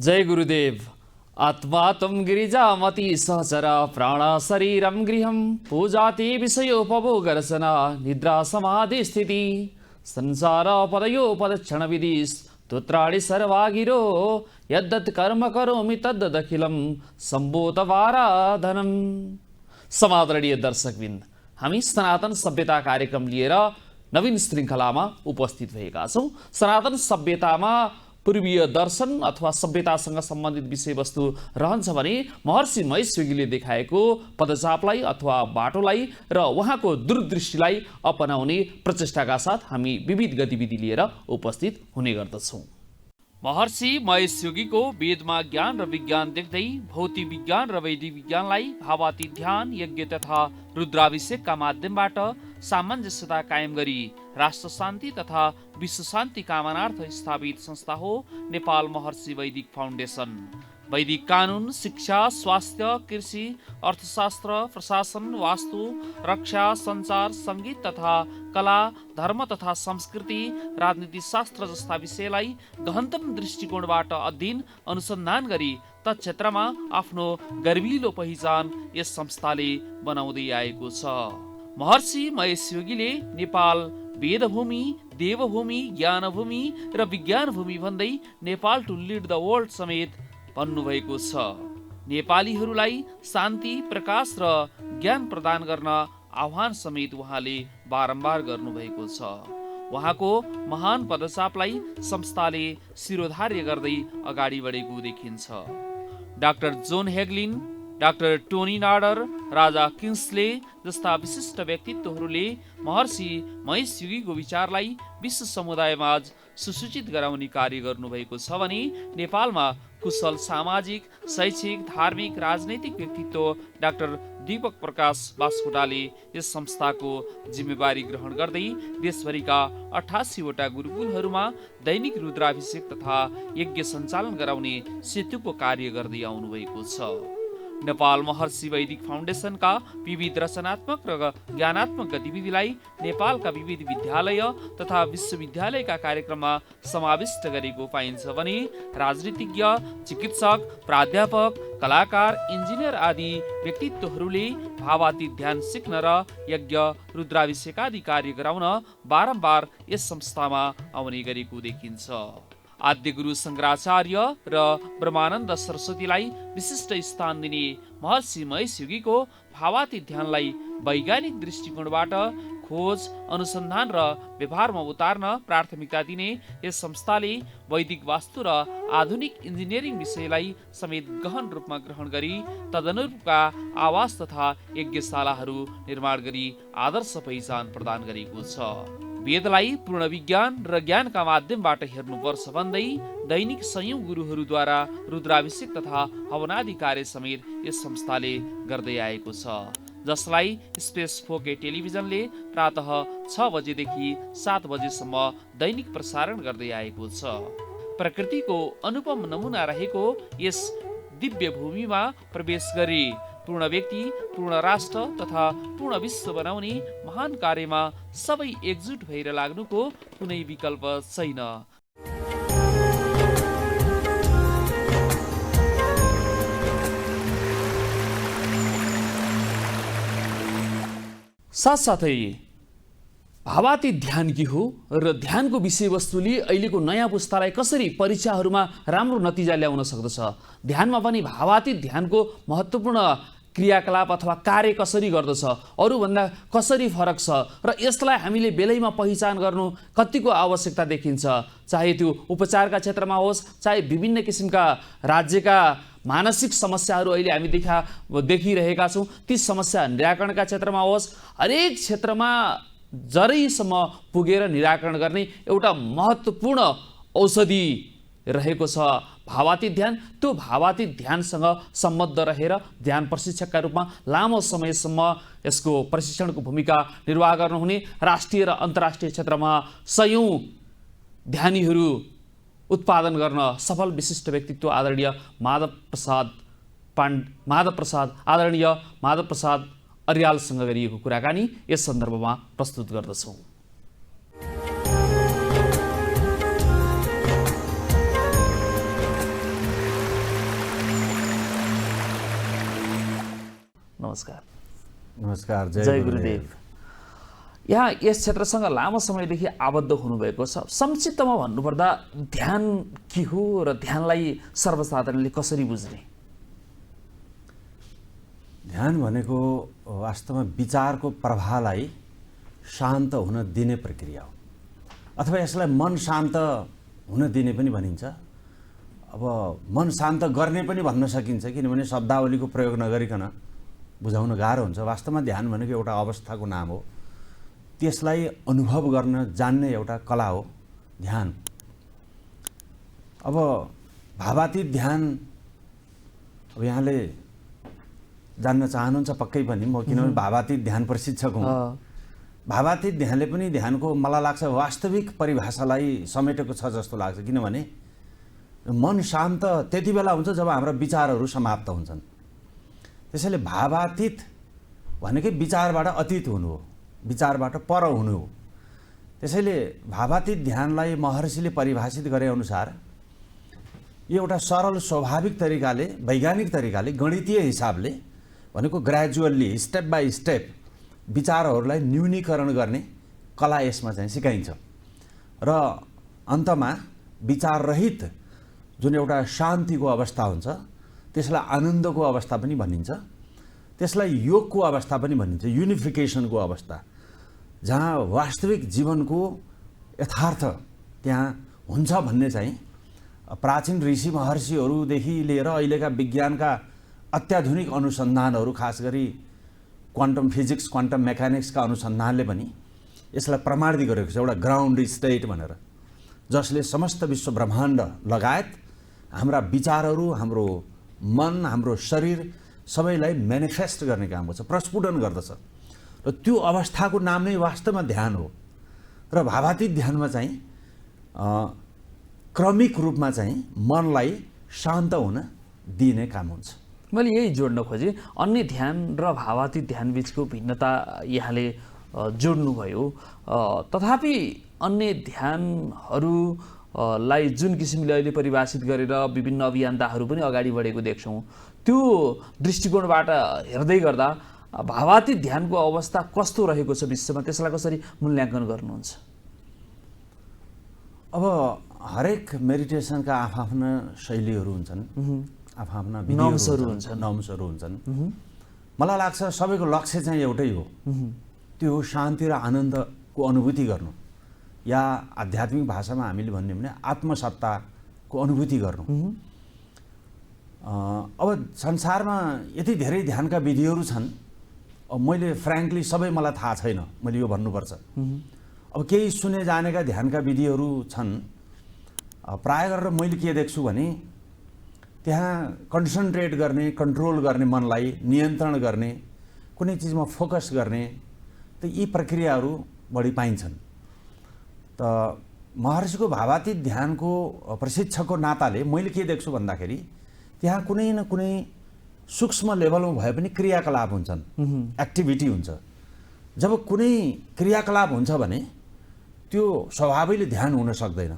जय गुरुदेव। आत्मा त्वं गिरिजामति सहचर प्राण शरीरं गृहं पूजाति विषयोपभोगरचना निद्रा समाधि स्थिति संसार पदयो पदक्षण विधि स्तोत्राणि सर्वागिरो यद्दत् कर्म करोमि तद्दखिलं सम्भूतवाराधनम्। समादरणीय दर्शकवृन्द, हामी सनातन सभ्यता कार्यक्रम लिएर नवीन श्रृङ्खलामा उपस्थित भएका छौँ। सनातन सभ्यतामा पूर्वीय दर्शन अथवा सभ्यतासँग सम्बन्धित विषयवस्तु रहन्छ भने महर्षि महेश योगीले देखाएको पदचापलाई अथवा बाटोलाई र उहाँको दूरदृष्टिलाई अपनाउने प्रचेष्टाका साथ हामी विविध गतिविधि लिएर उपस्थित हुने गर्दछौँ। महर्षि महेश योगीको वेदमा ज्ञान र विज्ञान देख्दै भौतिक विज्ञान र वैदिक विज्ञानलाई भावातीत ध्यान, यज्ञ तथा रुद्राभिषेकका माध्यमबाट सामञ्जस्यता कायम गरी राष्ट्र शान्ति तथा विश्व शान्ति कामनार्थ स्थापित संस्था हो नेपाल महर्षि वैदिक फाउन्डेसन। वैदिक कानुन, शिक्षा, स्वास्थ्य, कृषि, अर्थशास्त्र, प्रशासन, वास्तु, रक्षा, सञ्चार, सङ्गीत तथा कला, धर्म तथा संस्कृति, राजनीति शास्त्र जस्ता विषयलाई गहनतम दृष्टिकोणबाट अध्ययन अनुसन्धान गरी तत्क्षेत्रमा आफ्नो गर्विलो पहिचान यस संस्थाले बनाउँदै आएको छ। महर्षि महेश योगीले नेपाल वेदभूमि, देवभूमि, ज्ञानभूमि र विज्ञानभूमि भन्दै Nepal to lead the world समेत भन्नुभएको छ। नेपालीहरूलाई शान्ति, प्रकाश र ज्ञान प्रदान गर्न आह्वान समेत उहाँले बारम्बार गर्नुभएको छ। उहाँको महान पदचापलाई संस्थाले शिरोधार्य गर्दै अगाडि बढेको देखिन्छ। Doctor John Hagelin, doctor Tony Nader, Raja Kingsley जस्ता विशिष्ट व्यक्तित्वहरूले महर्षि महेश योगीको विचारलाई विश्व समुदायमाझ सुसूचित गराउने कार्य गर्नुभएको छ भने नेपालमा कुशल सामाजिक, शैक्षिक, धार्मिक, राजनैतिक व्यक्तित्व डाक्टर दीपक प्रकाश बास्कोटाले यस संस्थाको जिम्मेवारी ग्रहण गर्दै देशभरिका 88 वटा गुरुकुलहरूमा दैनिक रुद्राभिषेक तथा यज्ञ सञ्चालन गराउने सेतुको कार्य गर्दै आउनुभएको छ। नेपाल महर्षि वैदिक फाउन्डेसनका विविध रचनात्मक र ज्ञानात्मक गतिविधिलाई नेपालका विविध विद्यालय तथा विश्वविद्यालयका कार्यक्रममा समाविष्ट गरेको पाइन्छ भने राजनीतिज्ञ, चिकित्सक, प्राध्यापक, कलाकार, इन्जिनियर आदि व्यक्तित्वहरूले भावातीत ध्यान सिक्न र यज्ञ रुद्राभिषेक आदि कार्य गराउन बारम्बार यस संस्थामा आउने गरेको देखिन्छ। आद्य गुरु शङ्कराचार्य र ब्रह्मानन्द सरस्वतीलाई विशिष्ट स्थान दिने महर्षि महेश योगीको भावातीत ध्यानलाई वैज्ञानिक दृष्टिकोणबाट खोज, अनुसन्धान र व्यवहारमा उतार्न प्राथमिकता दिने यस संस्थाले वैदिक वास्तु र आधुनिक इन्जिनियरिङ विषयलाई समेत गहन रूपमा ग्रहण गरी तदनुरूपका आवास तथा यज्ञशालाहरू निर्माण गरी आदर्श पहिचान प्रदान गरेको छ। वेदलाई पूर्ण विज्ञान र ज्ञानका माध्यमबाट हेर्नुपर्छ भन्दै दैनिक संयौं गुरुहरूद्वारा रुद्राभिषेक तथा हवनादि कार्य समेत यस संस्थाले गर्दै आएको छ, जसलाई स्पेस 4K टेलिभिजनले प्रातः 6 बजेदेखि 7 बजेसम्म दैनिक प्रसारण गर्दै आएको छ। प्रकृतिको अनुपम नमुना रहेको यस दिव्य भूमिमा प्रवेश गरी पूर्ण व्यक्ति, पूर्ण राष्ट्र तथा पूर्ण विश्व बनाउने महान कार्यमा सबै एकजुट भएर लाग्नुको कुनै विकल्प छैन। साथसाथै भावातीत ध्यान के हो र ध्यानको विषयवस्तुले अहिलेको नयाँ पुस्तालाई कसरी परीक्षाहरूमा राम्रो नतिजा ल्याउन सक्दछ, ध्यानमा पनि भावातीत ध्यानको महत्त्वपूर्ण क्रियाकलाप अथवा कार्य कसरी गर्दछ, अरूभन्दा कसरी फरक छ र यसलाई हामीले बेलैमा पहिचान गर्नु कतिको आवश्यकता देखिन्छ, चाहे त्यो उपचारका क्षेत्रमा होस्, चाहे विभिन्न किसिमका राज्यका मानसिक समस्याहरू अहिले हामी देखिरहेका छौँ, ती समस्या निराकरणका क्षेत्रमा होस्, हरेक क्षेत्रमा जरैसम्म पुगेर निराकरण गर्ने एउटा महत्त्वपूर्ण औषधि रहेको छ भावातीत ध्यान। त्यो भावातीत ध्यानसँग सम्बद्ध रहेर ध्यान प्रशिक्षकका रूपमा लामो समयसम्म यसको प्रशिक्षणको भूमिका निर्वाह गर्नुहुने राष्ट्रिय र अन्तर्राष्ट्रिय क्षेत्रमा सयौं ध्यानीहरू उत्पादन गर्न सफल विशिष्ट व्यक्तित्व आदरणीय माधव प्रसाद अर्यालसँग गरिएको कुराकानी यस सन्दर्भमा प्रस्तुत गर्दछौँ। नमस्कार। नमस्कार, जय गुरुदेव। यहाँ यस क्षेत्रसँग लामो समयदेखि आबद्ध हुनुभएको छ। संक्षिप्तमा भन्नुपर्दा ध्यान के हो र ध्यानलाई सर्वसाधारणले कसरी बुझ्ने? ध्यान भनेको वास्तवमा विचारको प्रवाहलाई शान्त हुन दिने प्रक्रिया हो, अथवा यसलाई मन शान्त हुन दिने पनि भनिन्छ। अब मन शान्त गर्ने पनि भन्न सकिन्छ, किनभने शब्दावलीको प्रयोग नगरिकन बुझाउन गाह्रो हुन्छ। वास्तवमा ध्यान भनेको एउटा अवस्थाको नाम हो, त्यसलाई अनुभव गर्न जान्ने एउटा कला हो ध्यान। अब भावातीत ध्यान अब यहाँले जान्न चाहनुहुन्छ पक्कै पनि, म किनभने भावातीत ध्यान प्रशिक्षक हुँ। भावातीत ध्यानले पनि ध्यानको मलाई लाग्छ वास्तविक परिभाषालाई समेटेको छ जस्तो लाग्छ, किनभने मन शान्त त्यति बेला हुन्छ जब हाम्रा विचारहरू समाप्त हुन्छन्। त्यसैले भावातीत भनेकै विचारबाट अतीत हुनु हो, विचारबाट पर हुनु हो। त्यसैले भावातीत ध्यानलाई महर्षिले परिभाषित गरे अनुसार यो एउटा सरल स्वाभाविक तरिकाले, वैज्ञानिक तरिकाले, गणितीय हिसाबले भनेको ग्रेजुअल्ली स्टेप बाई स्टेप विचारहरूलाई न्यूनीकरण गर्ने कला यसमा चाहिँ सिकाइन्छ र अन्तमा विचाररहित जुन एउटा शान्तिको अवस्था हुन्छ त्यसलाई आनन्दको अवस्था पनि भनिन्छ, त्यसलाई योगको अवस्था पनि भनिन्छ, युनिफिकेसनको अवस्था, जहाँ वास्तविक जीवनको यथार्थ त्यहाँ हुन्छ भन्ने चाहिँ प्राचीन ऋषि महर्षिहरूदेखि लिएर अहिलेका विज्ञानका अत्याधुनिक अनुसन्धानहरू, खास गरी क्वान्टम फिजिक्स, क्वान्टम मेकानिक्सका अनुसन्धानले पनि यसलाई प्रमाणित गरेको छ, एउटा ग्राउन्ड स्टेट भनेर, जसले समस्त विश्व ब्रह्माण्ड लगायत हाम्रा विचारहरू, हाम्रो मन, हाम्रो शरीर सबैलाई म्यानिफेस्ट गर्ने काम गर्छ, प्रस्फुटन गर्दछ। र त्यो अवस्थाको नाम नै वास्तवमा ध्यान हो। र भावातीत ध्यानमा चाहिँ क्रमिक रूपमा चाहिँ मनलाई शान्त हुन दिने काम हुन्छ। मैले यही जोड्न खोजेँ, अन्य ध्यान र भावातीत ध्यान बिचको भिन्नता यहाँले जोड्नुभयो। तथापि अन्य ध्यानहरूलाई जुन किसिमले अहिले परिभाषित गरेर विभिन्न अभियन्ताहरू पनि अगाडि बढेको देख्छौँ, त्यो दृष्टिकोणबाट हेर्दै गर्दा भावातीत ध्यानको अवस्था कस्तो रहेको छ विश्वमा, त्यसलाई कसरी मूल्याङ्कन गर्नुहुन्छ? अब हरेक मेडिटेसनका आफ्ना शैलीहरू हुन्छन्, आफ्ना नर्म्सहरू हुन्छन्। मलाई लाग्छ सबैको लक्ष्य चाहिँ एउटै हो, त्यो हो शान्ति र आनन्दको अनुभूति गर्नु, या आध्यात्मिक भाषामा हामीले भन्ने भने आत्मसत्ताको अनुभूति गर्नु। अब संसारमा यति धेरै ध्यानका विधिहरू छन्, मैले फ्रेङ्कली सबै मलाई थाहा छैन, मैले यो भन्नुपर्छ। अब केही सुने जानेका ध्यानका विधिहरू छन्, प्राय गरेर मैले के देख्छु भने त्यहाँ कन्सन्ट्रेट गर्ने, कन्ट्रोल गर्ने, मनलाई नियन्त्रण गर्ने, कुनै चिजमा फोकस गर्ने, त यी प्रक्रियाहरू बढी पाइन्छन्। त महर्षिको भावातीत ध्यानको प्रशिक्षकको नाताले मैले के देख्छु भन्दाखेरि त्यहाँ कुनै न कुनै सूक्ष्म लेभलमा भए पनि क्रियाकलाप हुन्छन्, एक्टिभिटी हुन्छ। जब कुनै क्रियाकलाप हुन्छ भने त्यो स्वभावैले ध्यान हुन सक्दैन।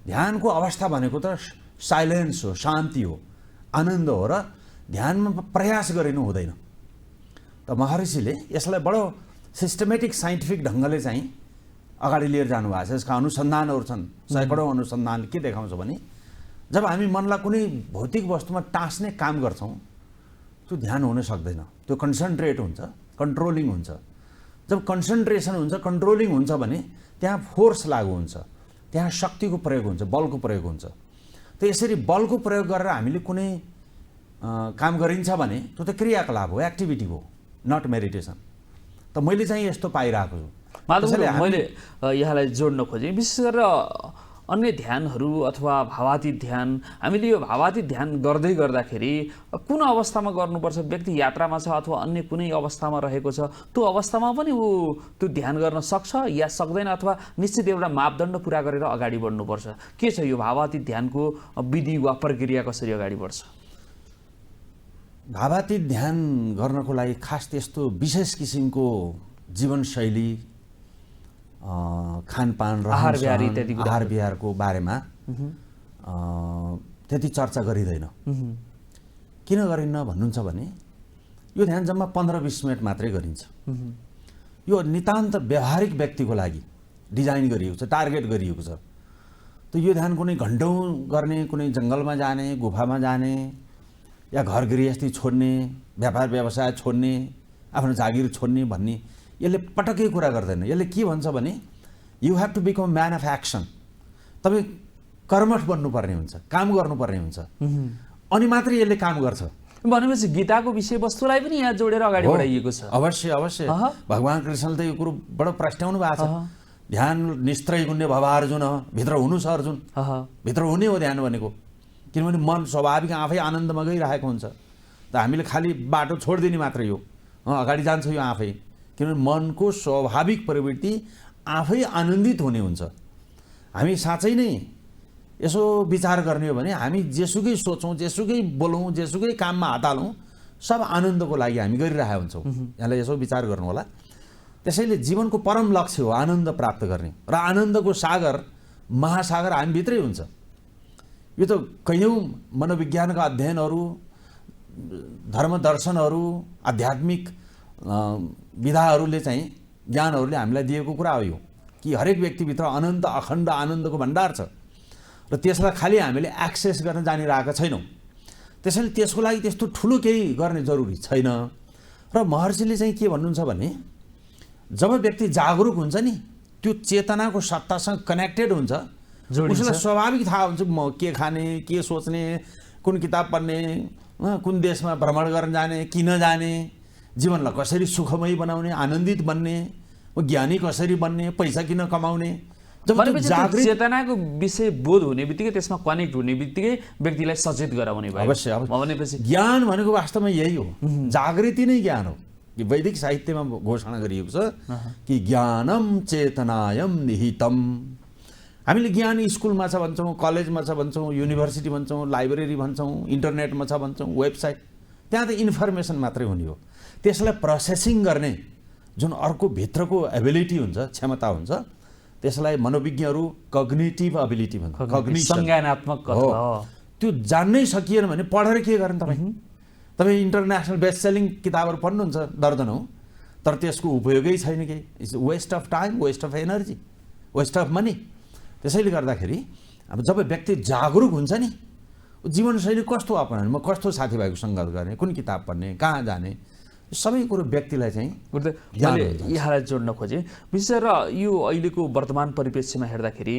ध्यानको अवस्था भनेको त साइलेन्स हो, शान्ति हो, आनन्द हो, र ध्यानमा प्रयास गरिनु हुँदैन। त महर्षिले यसलाई बडो सिस्टमेटिक साइन्टिफिक ढङ्गले चाहिँ अगाडि लिएर जानुभएको छ। यसका अनुसन्धानहरू छन्, सैकडौँ अनुसन्धानले के देखाउँछ भने जब हामी मनलाई कुनै भौतिक वस्तुमा टाँस्ने काम गर्छौँ त्यो ध्यान हुन सक्दैन, त्यो कन्सन्ट्रेट हुन्छ, कन्ट्रोलिङ हुन्छ। जब कन्सन्ट्रेसन हुन्छ, कन्ट्रोलिङ हुन्छ भने त्यहाँ फोर्स लागु हुन्छ, त्यहाँ शक्तिको प्रयोग हुन्छ, बलको प्रयोग हुन्छ। त यसरी बलको प्रयोग गरेर हामीले कुनै काम गरिन्छ भने त्यो त क्रियाकलाप हो, एक्टिभिटी हो, नट मेडिटेसन। त मैले चाहिँ यस्तो पाइरहेको छु। मैले यहाँलाई जोड्न खोजेँ, विशेष गरेर अन्य ध्यानहरू अथवा भावातीत ध्यान, हामीले यो भावातीत ध्यान गर्दै गर्दाखेरि कुन अवस्थामा गर्नुपर्छ? व्यक्ति यात्रामा छ अथवा अन्य कुनै अवस्थामा रहेको छ, त्यो अवस्थामा पनि ऊ त्यो ध्यान गर्न सक्छ या सक्दैन, अथवा निश्चित एउटा मापदण्ड पुरा गरेर अगाडि बढ्नुपर्छ? के छ यो भावातीत ध्यानको विधि वा प्रक्रिया कसरी अगाडि बढ्छ? भावातीत ध्यान गर्नको लागि खास त्यस्तो विशेष किसिमको जीवनशैली, खानपान, आहार विहारको बारेमा त्यति चर्चा गरिँदैन। किन गरिन्न भन्नुहुन्छ भने यो ध्यान जम्मा 15-20 मिनट मात्रै गरिन्छ। यो नितान्त व्यावहारिक व्यक्तिको लागि डिजाइन गरिएको छ, टार्गेट गरिएको छ। त यो ध्यान कुनै घन्टौँ गर्ने, कुनै जङ्गलमा जाने, गुफामा जाने, या घर गृहस्थी छोड्ने, व्यापार व्यवसाय छोड्ने, आफ्नो जागिर छोड्ने भन्ने यसले पटक्कै कुरा गर्दैन। यसले के भन्छ भने you have to become man of action. तपाईँ कर्मठ बन्नुपर्ने हुन्छ, काम गर्नुपर्ने हुन्छ, अनि मात्रै यसले काम गर्छ। भनेपछि गीताको विषयवस्तुलाई पनि यहाँ जोडेर अगाडि बढाइएको छ। अवश्य अवश्य। भगवान कृष्णले त यो कुरो बडो प्रस्ट्याउनु भएको छ। ध्यान निस्त्रै गुण्य भव अर्जुन, भित्र हुनु छ अर्जुन, भित्र हुने हो ध्यान भनेको। किनभने मन स्वाभाविक आफै आनन्दमा गइरहेको हुन्छ। त हामीले खालि बाटो छोडिदिने मात्रै हो, अगाडि जान्छ यो आफै। किनभने मनको स्वाभाविक प्रवृत्ति आफै आनन्दित हुने हुन्छ। हामी साँच्चै नै यसो विचार गर्ने हो भने हामी जेसुकै सोचौँ, जेसुकै बोलौँ, जेसुकै काममा हात हालौँ, सब आनन्दको लागि हामी गरिरहेका हुन्छौँ। यसलाई यसो विचार गर्नु होला। त्यसैले जीवनको परम लक्ष्य हो आनन्द प्राप्त गर्ने, र आनन्दको सागर, महासागर हामीभित्रै हुन्छ। यो त कैयौँ मनोविज्ञानका अध्ययनहरू, धर्म दर्शनहरू, आध्यात्मिक विधाहरूले चाहिँ, ज्ञानहरूले हामीलाई दिएको कुरा हो यो, कि हरेक व्यक्तिभित्र अनन्त अखण्ड आनन्दको भण्डार छ, र त्यसलाई खालि हामीले एक्सेस गर्न जानिरहेका छैनौँ। त्यसैले त्यसको लागि त्यस्तो ठुलो केही गर्ने जरुरी छैन। र महर्षिले चाहिँ के भन्नुहुन्छ भने जब व्यक्ति जागरुक हुन्छ नि, त्यो चेतनाको सत्तासँग कनेक्टेड हुन्छ, उसलाई स्वाभाविक थाहा हुन्छ म के खाने, के सोच्ने, कुन किताब पढ्ने, कुन देशमा भ्रमण गर्न जाने कि नजाने, जीवनलाई कसरी सुखमय बनाउने, आनन्दित बन्ने, ज्ञानी कसरी बन्ने, पैसा किन कमाउने। जब जागृत चेतनाको विषय बोध हुने बित्तिकै, त्यसमा कनेक्ट हुने बित्तिकै व्यक्तिलाई सचेत गराउने भयो। अवश्य। भनेपछि ज्ञान भनेको वास्तवमा यही हो, जागृति नै ज्ञान हो। वैदिक साहित्यमा घोषणा गरिएको छ कि ज्ञानम चेतनायम निहितम। हामीले ज्ञान स्कुलमा छ भन्छौँ, कलेजमा छ भन्छौँ, युनिभर्सिटी भन्छौँ, लाइब्रेरी भन्छौँ, इन्टरनेटमा छ भन्छौँ, वेबसाइट, त्यहाँ त इन्फर्मेसन मात्रै हुने हो। त्यसलाई प्रोसेसिङ गर्ने जुन अर्को भित्रको एबिलिटी हुन्छ, क्षमता हुन्छ, त्यसलाई मनोविज्ञहरू कग्निटिभ एबिलिटी भन्छ। संज्ञानात्मक हो। त्यो जान्नै सकिएन भने पढेर के गर्ने तपाईँ? तपाईँ इन्टरनेसनल बेस्ट सेलिङ किताबहरू पढ्नुहुन्छ दर्जनौँ, तर त्यसको उपयोगै छैन केही। It's waste of time, waste of energy, waste of money. त्यसैले गर्दाखेरि अब जब व्यक्ति जागरुक हुन्छ नि, जीवनशैली कस्तो अपनाउने, म कस्तो साथीभाइको सङ्गत गर्ने, कुन किताब पढ्ने, कहाँ जाने, सबै कुरो व्यक्तिलाई चाहिँ मैले यहाँलाई जोड्न खोजेँ। विशेष गरेर यो अहिलेको वर्तमान परिप्रेक्ष्यमा हेर्दाखेरि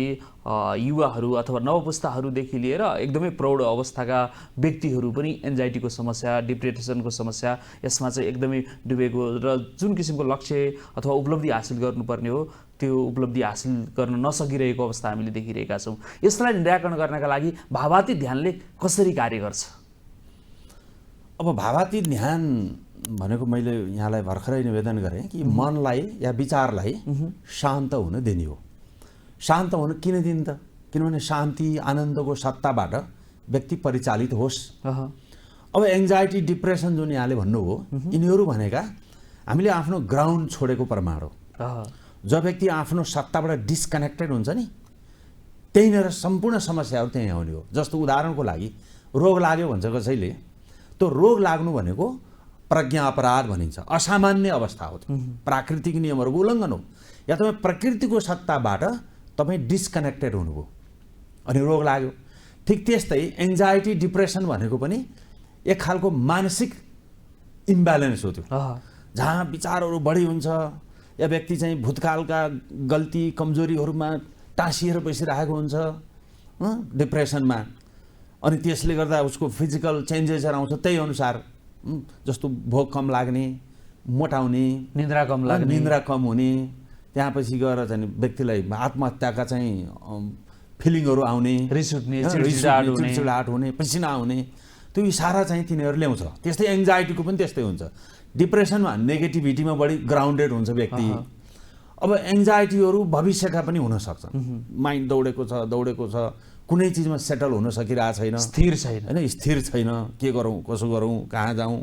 युवाहरू अथवा नवपुस्ताहरूदेखि लिएर एकदमै प्रौढ अवस्थाका व्यक्तिहरू पनि एन्जाइटीको समस्या, डिप्रेसनको समस्या, यसमा चाहिँ एकदमै डुबेको, र जुन किसिमको लक्ष्य अथवा उपलब्धि हासिल गर्नुपर्ने हो त्यो उपलब्धि हासिल गर्न नसकिरहेको अवस्था हामीले देखिरहेका छौँ। यसलाई निराकरण गर्नका लागि भावाती ध्यानले कसरी कार्य गर्छ? अब भावाती ध्यान भनेको मैले यहाँलाई भर्खरै निवेदन गरेँ कि मनलाई या विचारलाई शान्त हुन दिने हो। शान्त हुन किन दिने त? किनभने शान्ति, आनन्दको सत्ताबाट व्यक्ति परिचालित होस्। अब एङ्जाइटी, डिप्रेसन जुन यहाँले भन्नुभयो, यिनीहरू भनेका हामीले आफ्नो ग्राउन्ड छोडेको प्रमाण हो। जब व्यक्ति आफ्नो सत्ताबाट डिस्कनेक्टेड हुन्छ नि, त्यहीँनिर सम्पूर्ण समस्याहरू त्यहीँ आउने हो। जस्तो उदाहरणको लागि रोग लाग्यो भन्छ कसैले, त्यो रोग लाग्नु भनेको प्रज्ञा अपराध भनिन्छ, असामान्य अवस्था हो, प्राकृतिक नियमहरूको उल्लङ्घन हो। या तपाईँ प्रकृतिको सत्ताबाट तपाईँ डिस्कनेक्टेड हुनुभयो अनि रोग लाग्यो। ठिक त्यस्तै एङ्जाइटी, डिप्रेसन भनेको पनि एक खालको मानसिक इम्ब्यालेन्स हो। त्यो जहाँ विचारहरू बढी हुन्छ, या व्यक्ति चाहिँ भूतकालका गल्ती कमजोरीहरूमा टाँसिएर बसिरहेको हुन्छ डिप्रेसनमा, अनि त्यसले गर्दा उसको फिजिकल चेन्जेसहरू आउँछ त्यही अनुसार। जस्तो भोक कम लाग्ने, मोटाउने, निद्रा कम हुने, त्यहाँपछि गएर चाहिँ व्यक्तिलाई आत्महत्याका चाहिँ फिलिङहरू आउने, रिस उठ्ने, चिडचिडाहट हुने, पसिना आउने, त्यो इसारा चाहिँ तिनीहरू ल्याउँछ। त्यस्तै एङ्जाइटीको पनि त्यस्तै हुन्छ। डिप्रेसनमा नेगेटिभिटीमा बढी ग्राउन्डेड हुन्छ व्यक्ति। अब एङ्जाइटीहरू भविष्यका पनि हुन सक्छन्। माइन्ड दौडेको छ, कुनै चिजमा सेटल हुन सकिरहेको छैन, स्थिर छैन, होइन, स्थिर छैन, के गरौँ, कसो गरौँ, कहाँ जाउँ,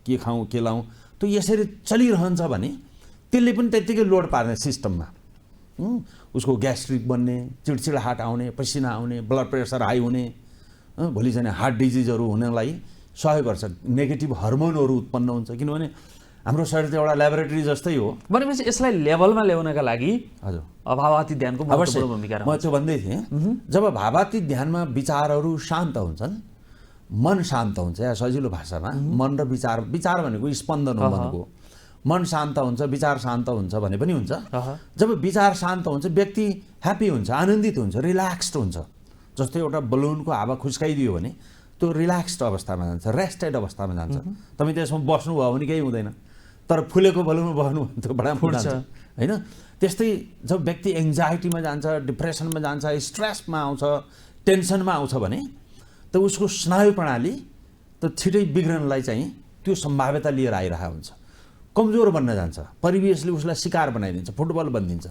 के खाउँ, के लाउँ, त्यो यसरी चलिरहन्छ भने त्यसले पनि त्यत्तिकै लोड पार्ने सिस्टममा। उसको ग्यास्ट्रिक बन्ने, चिडचिडाहट आउने, पसिना आउने, ब्लड प्रेसर हाई हुने, भोलि चाहिँ हार्ट डिजिजहरू हुनलाई सहयोग गर्छ, नेगेटिभ हर्मोनहरू उत्पन्न हुन्छ। किनभने हाम्रो शरीर त एउटा ल्याबोरेटरी जस्तै हो। भनेपछि यसलाई लेभलमा ल्याउनका लागि हजुर भावातीत ध्यानको महत्त्वपूर्ण भूमिका म त्यो भन्दै थिएँ, जब भावातीत ध्यानमा विचारहरू शान्त हुन्छन्, मन शान्त हुन्छ, या सजिलो भाषामा मन र विचार भनेको स्पन्दन हो मनको। मन शान्त हुन्छ, विचार शान्त हुन्छ भने पनि हुन्छ। जब विचार शान्त हुन्छ व्यक्ति ह्याप्पी हुन्छ, आनन्दित हुन्छ, रिल्याक्स्ड हुन्छ। जस्तै एउटा बलुनको हावा खुस्काइदियो भने त्यो रिल्याक्स्ड अवस्थामा जान्छ, रेस्टेड अवस्थामा जान्छ। तपाईँ त्यसमा बस्नुभयो भने केही हुँदैन, तर फुलेको बलुनमा बस्नु भने त्यो बडा फुट्छ होइन। त्यस्तै जब व्यक्ति एङ्जाइटीमा जान्छ, डिप्रेसनमा जान्छ, स्ट्रेसमा आउँछ, टेन्सनमा आउँछ भने त उसको स्नायु प्रणाली त छिटै बिग्रनलाई चाहिँ त्यो सम्भाव्यता लिएर आइरहेको हुन्छ, कमजोर बन्न जान्छ। परिवेशले उसलाई शिकार बनाइदिन्छ, फुटबल बनिदिन्छ।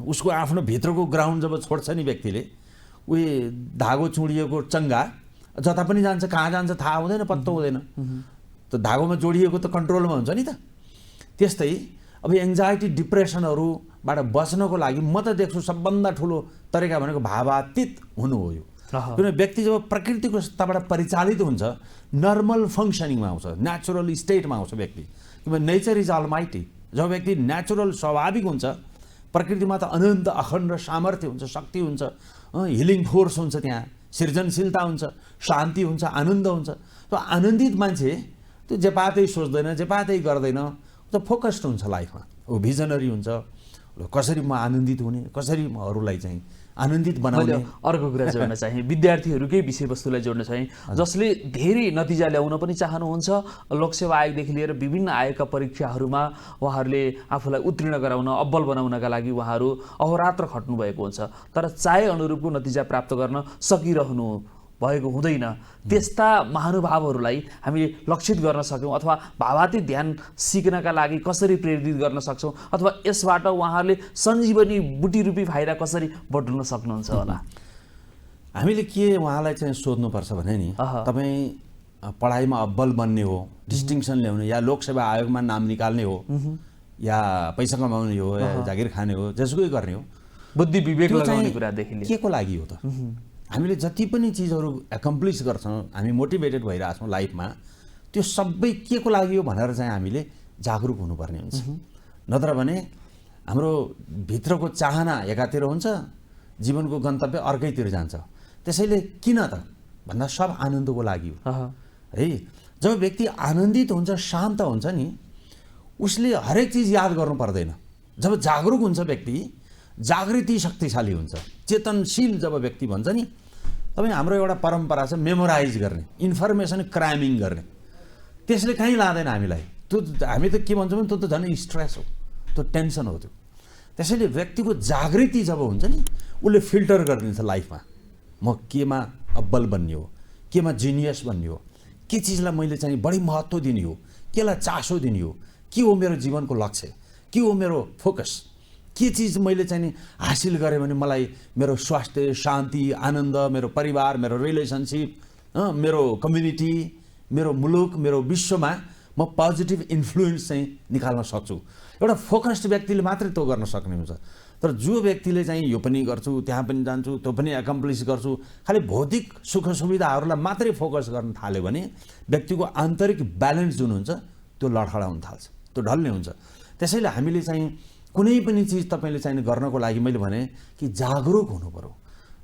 उसको आफ्नो भित्रको ग्राउन्ड जब छोड्छ नि व्यक्तिले, उही धागो चुडिएको चङ्गा जता पनि जान्छ, कहाँ जान्छ थाहा हुँदैन, पत्तो हुँदैन। त धागोमा जोडिएको त कन्ट्रोलमा हुन्छ नि त। त्यस्तै अब एङ्जाइटी डिप्रेसनहरूबाट बच्नको लागि म त देख्छु सबभन्दा ठुलो तरिका भनेको भावातीत हुनु हो यो। किनभने व्यक्ति जब प्रकृतिको सत्ताबाट परिचालित हुन्छ, नर्मल फङ्सनिङमा आउँछ, नेचुरल स्टेटमा आउँछ व्यक्ति। किनभने नेचर इज अलमाइटी। जब व्यक्ति नेचुरल स्वाभाविक हुन्छ, प्रकृतिमा त अनन्त अखण्ड सामर्थ्य हुन्छ, शक्ति हुन्छ, हिलिङ फोर्स हुन्छ, त्यहाँ सृजनशीलता हुन्छ, शान्ति हुन्छ, आनन्द हुन्छ। त्यो आनन्दित मान्छे त्यो जे पातै सोच्दैन, जे पातै गर्दैन, त्यो फोकस्ड हुन्छ लाइफमा, ऊ भिजनरी हुन्छ। कसरी म आनन्दित हुने, कसरी म अरूलाई चाहिँ आनन्दित बनाउने। अर्को कुरा जोड्न चाहे विद्यार्थीहरूकै विषयवस्तुलाई जोड्न चाहे, जसले धेरै नतिजा ल्याउन पनि चाहनुहुन्छ, लोकसेवा आयोगदेखि लिएर विभिन्न आयोगका परीक्षाहरूमा उहाँहरूले आफूलाई उत्तीर्ण गराउन, अब्बल बनाउनका लागि उहाँहरू अहोरात्र खट्नु भएको हुन्छ, तर चाहे अनुरूपको नतिजा प्राप्त गर्न सकिरहनु भएको हुँदैन। त्यस्ता महानुभावहरूलाई हामीले लक्षित गर्न सक्यौँ, अथवा भावातीत ध्यान सिक्नका लागि कसरी प्रेरित गर्न सक्छौँ, अथवा यसबाट उहाँहरूले सञ्जीवनी बुटीरूपी फाइदा कसरी बटुल्न सक्नुहुन्छ होला? हामीले के उहाँलाई चाहिँ सोध्नुपर्छ भने नि, तपाईँ पढाइमा अब्बल बन्ने हो, डिस्टिङसन ल्याउने, या लोकसेवा आयोगमा नाम निकाल्ने हो, या पैसा कमाउने हो, या जागिर खाने हो, जेसुकै गर्ने हो, बुद्धि विवेक लगाउने कुरादेखि के को लागि हो त? हामीले जति पनि चिजहरू एकम्प्लिस गर्छौँ, हामी मोटिभेटेड भइरहेको छौँ लाइफमा, त्यो सबै के को लागि हो भनेर चाहिँ हामीले जागरुक हुनुपर्ने हुन्छ। नत्र भने हाम्रो भित्रको चाहना एकातिर हुन्छ, जीवनको गन्तव्य अर्कैतिर जान्छ। त्यसैले किन त भन्दा सब आनन्दको लागि हो है। जब व्यक्ति आनन्दित हुन्छ, शान्त हुन्छ नि, उसले हरेक चिज याद गर्नु पर्दैन। जब जागरुक हुन्छ व्यक्ति, जागृति शक्तिशाली हुन्छ, चेतनशील जब व्यक्ति भन्छ नि, तपाईँ हाम्रो एउटा परम्परा छ मेमोराइज गर्ने, इन्फर्मेसन क्रामिङ गर्ने, त्यसले कहीँ लाँदैन हामीलाई। त्यो हामी त के भन्छौँ भने त्यो त झन् स्ट्रेस हो, त्यो टेन्सन हो त्यो। त्यसैले व्यक्तिको जागृति जब हुन्छ नि, उसले फिल्टर गरिदिन्छ लाइफमा, म केमा अब्बल बन्ने हो, केमा जिनियस बन्ने हो, के चिजलाई मैले चाहिँ बढी महत्त्व दिने हो, केलाई चासो दिने हो, के हो मेरो जीवनको लक्ष्य, के हो मेरो फोकस, के चिज मैले चाहिँ नि हासिल गरेँ भने मलाई मेरो स्वास्थ्य, शान्ति, आनन्द, मेरो परिवार, मेरो रिलेसनसिप, मेरो कम्युनिटी, मेरो मुलुक, मेरो विश्वमा म पोजिटिभ इन्फ्लुएन्स चाहिँ निकाल्न सक्छु। एउटा फोकस्ड व्यक्तिले मात्रै त्यो गर्न सक्ने हुन्छ। तर जो व्यक्तिले चाहिँ यो पनि गर्छु, त्यहाँ पनि जान्छु, त्यो पनि एकम्प्लिस गर्छु, खालि भौतिक सुख सुविधाहरूलाई मात्रै फोकस गर्न थाल्यो भने व्यक्तिको आन्तरिक ब्यालेन्स जुन हुन्छ त्यो लडखडा हुन थाल्छ, त्यो ढल्ने हुन्छ। त्यसैले हामीले चाहिँ कुनै पनि चिज तपाईँले चाहिँ गर्नको लागि मैले भने कि जागरुक हुनु पर्यो।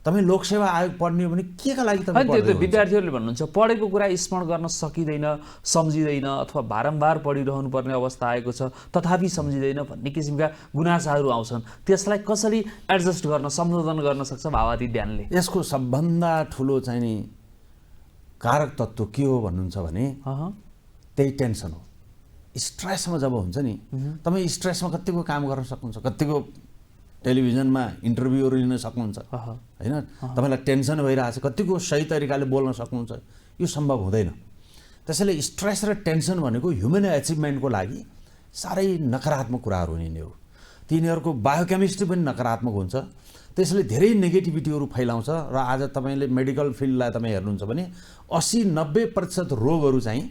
तपाईँ लोकसेवा आयोग पढ्ने हो भने के का लागि तपाईँ पढ्दै हुनुहुन्छ? विद्यार्थीहरूले भन्नुहुन्छ पढेको कुरा स्मरण गर्न सकिँदैन, सम्झिँदैन, अथवा बारम्बार पढिरहनु पर्ने अवस्था आएको छ तथापि सम्झिँदैन भन्ने किसिमका गुनासाहरू आउँछन्। त्यसलाई कसरी एडजस्ट गर्न, सम्बोधन गर्न सक्छ भावातीत ध्यानले? यसको सबभन्दा ठुलो चाहिँ नि कारक तत्त्व के हो भन्नुहुन्छ भने त्यही टेन्सन हो। स्ट्रेसमा जब हुन्छ नि, तपाईँ स्ट्रेसमा कतिको काम गर्न सक्नुहुन्छ, कतिको टेलिभिजनमा इन्टरभ्यूहरू लिन सक्नुहुन्छ होइन, तपाईँलाई टेन्सन भइरहेको छ, कतिको सही तरिकाले बोल्न सक्नुहुन्छ, यो सम्भव हुँदैन। त्यसैले स्ट्रेस र टेन्सन भनेको ह्युमन एचिभमेन्टको लागि साह्रै नकारात्मक कुराहरू हुने हो। तिनीहरूको बायोकेमिस्ट्री पनि नकारात्मक हुन्छ, त्यसले धेरै नेगेटिभिटीहरू फैलाउँछ। र आज तपाईँले मेडिकल फिल्डलाई तपाईँ हेर्नुहुन्छ भने 80-90% रोगहरू चाहिँ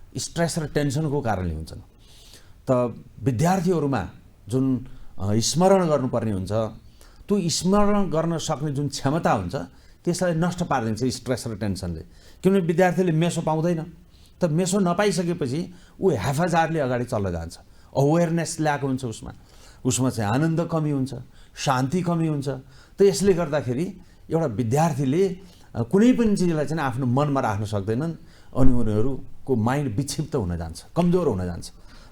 स्ट्रेस र टेन्सनको कारणले हुन्छन्। त विद्यार्थीहरूमा जुन स्मरण गर्नुपर्ने हुन्छ, त्यो स्मरण गर्न सक्ने जुन क्षमता हुन्छ त्यो त्यसलाई नष्ट पारिदिन्छ स्ट्रेस र टेन्सनले। किनभने विद्यार्थीले मेसो पाउँदैन, त मेसो नपाइसकेपछि ऊ हेफाजारले अगाडि चल्न जान्छ, अवेरनेस ल्याएको हुन्छ उसमा चाहिँ आनन्द कमी हुन्छ, शान्ति कमी हुन्छ। त यसले गर्दाखेरि एउटा विद्यार्थीले कुनै पनि चिजलाई चाहिँ आफ्नो मनमा राख्न सक्दैनन् अनि उनीहरूको माइन्ड विक्षिप्त हुन जान्छ, कमजोर हुन जान्छ।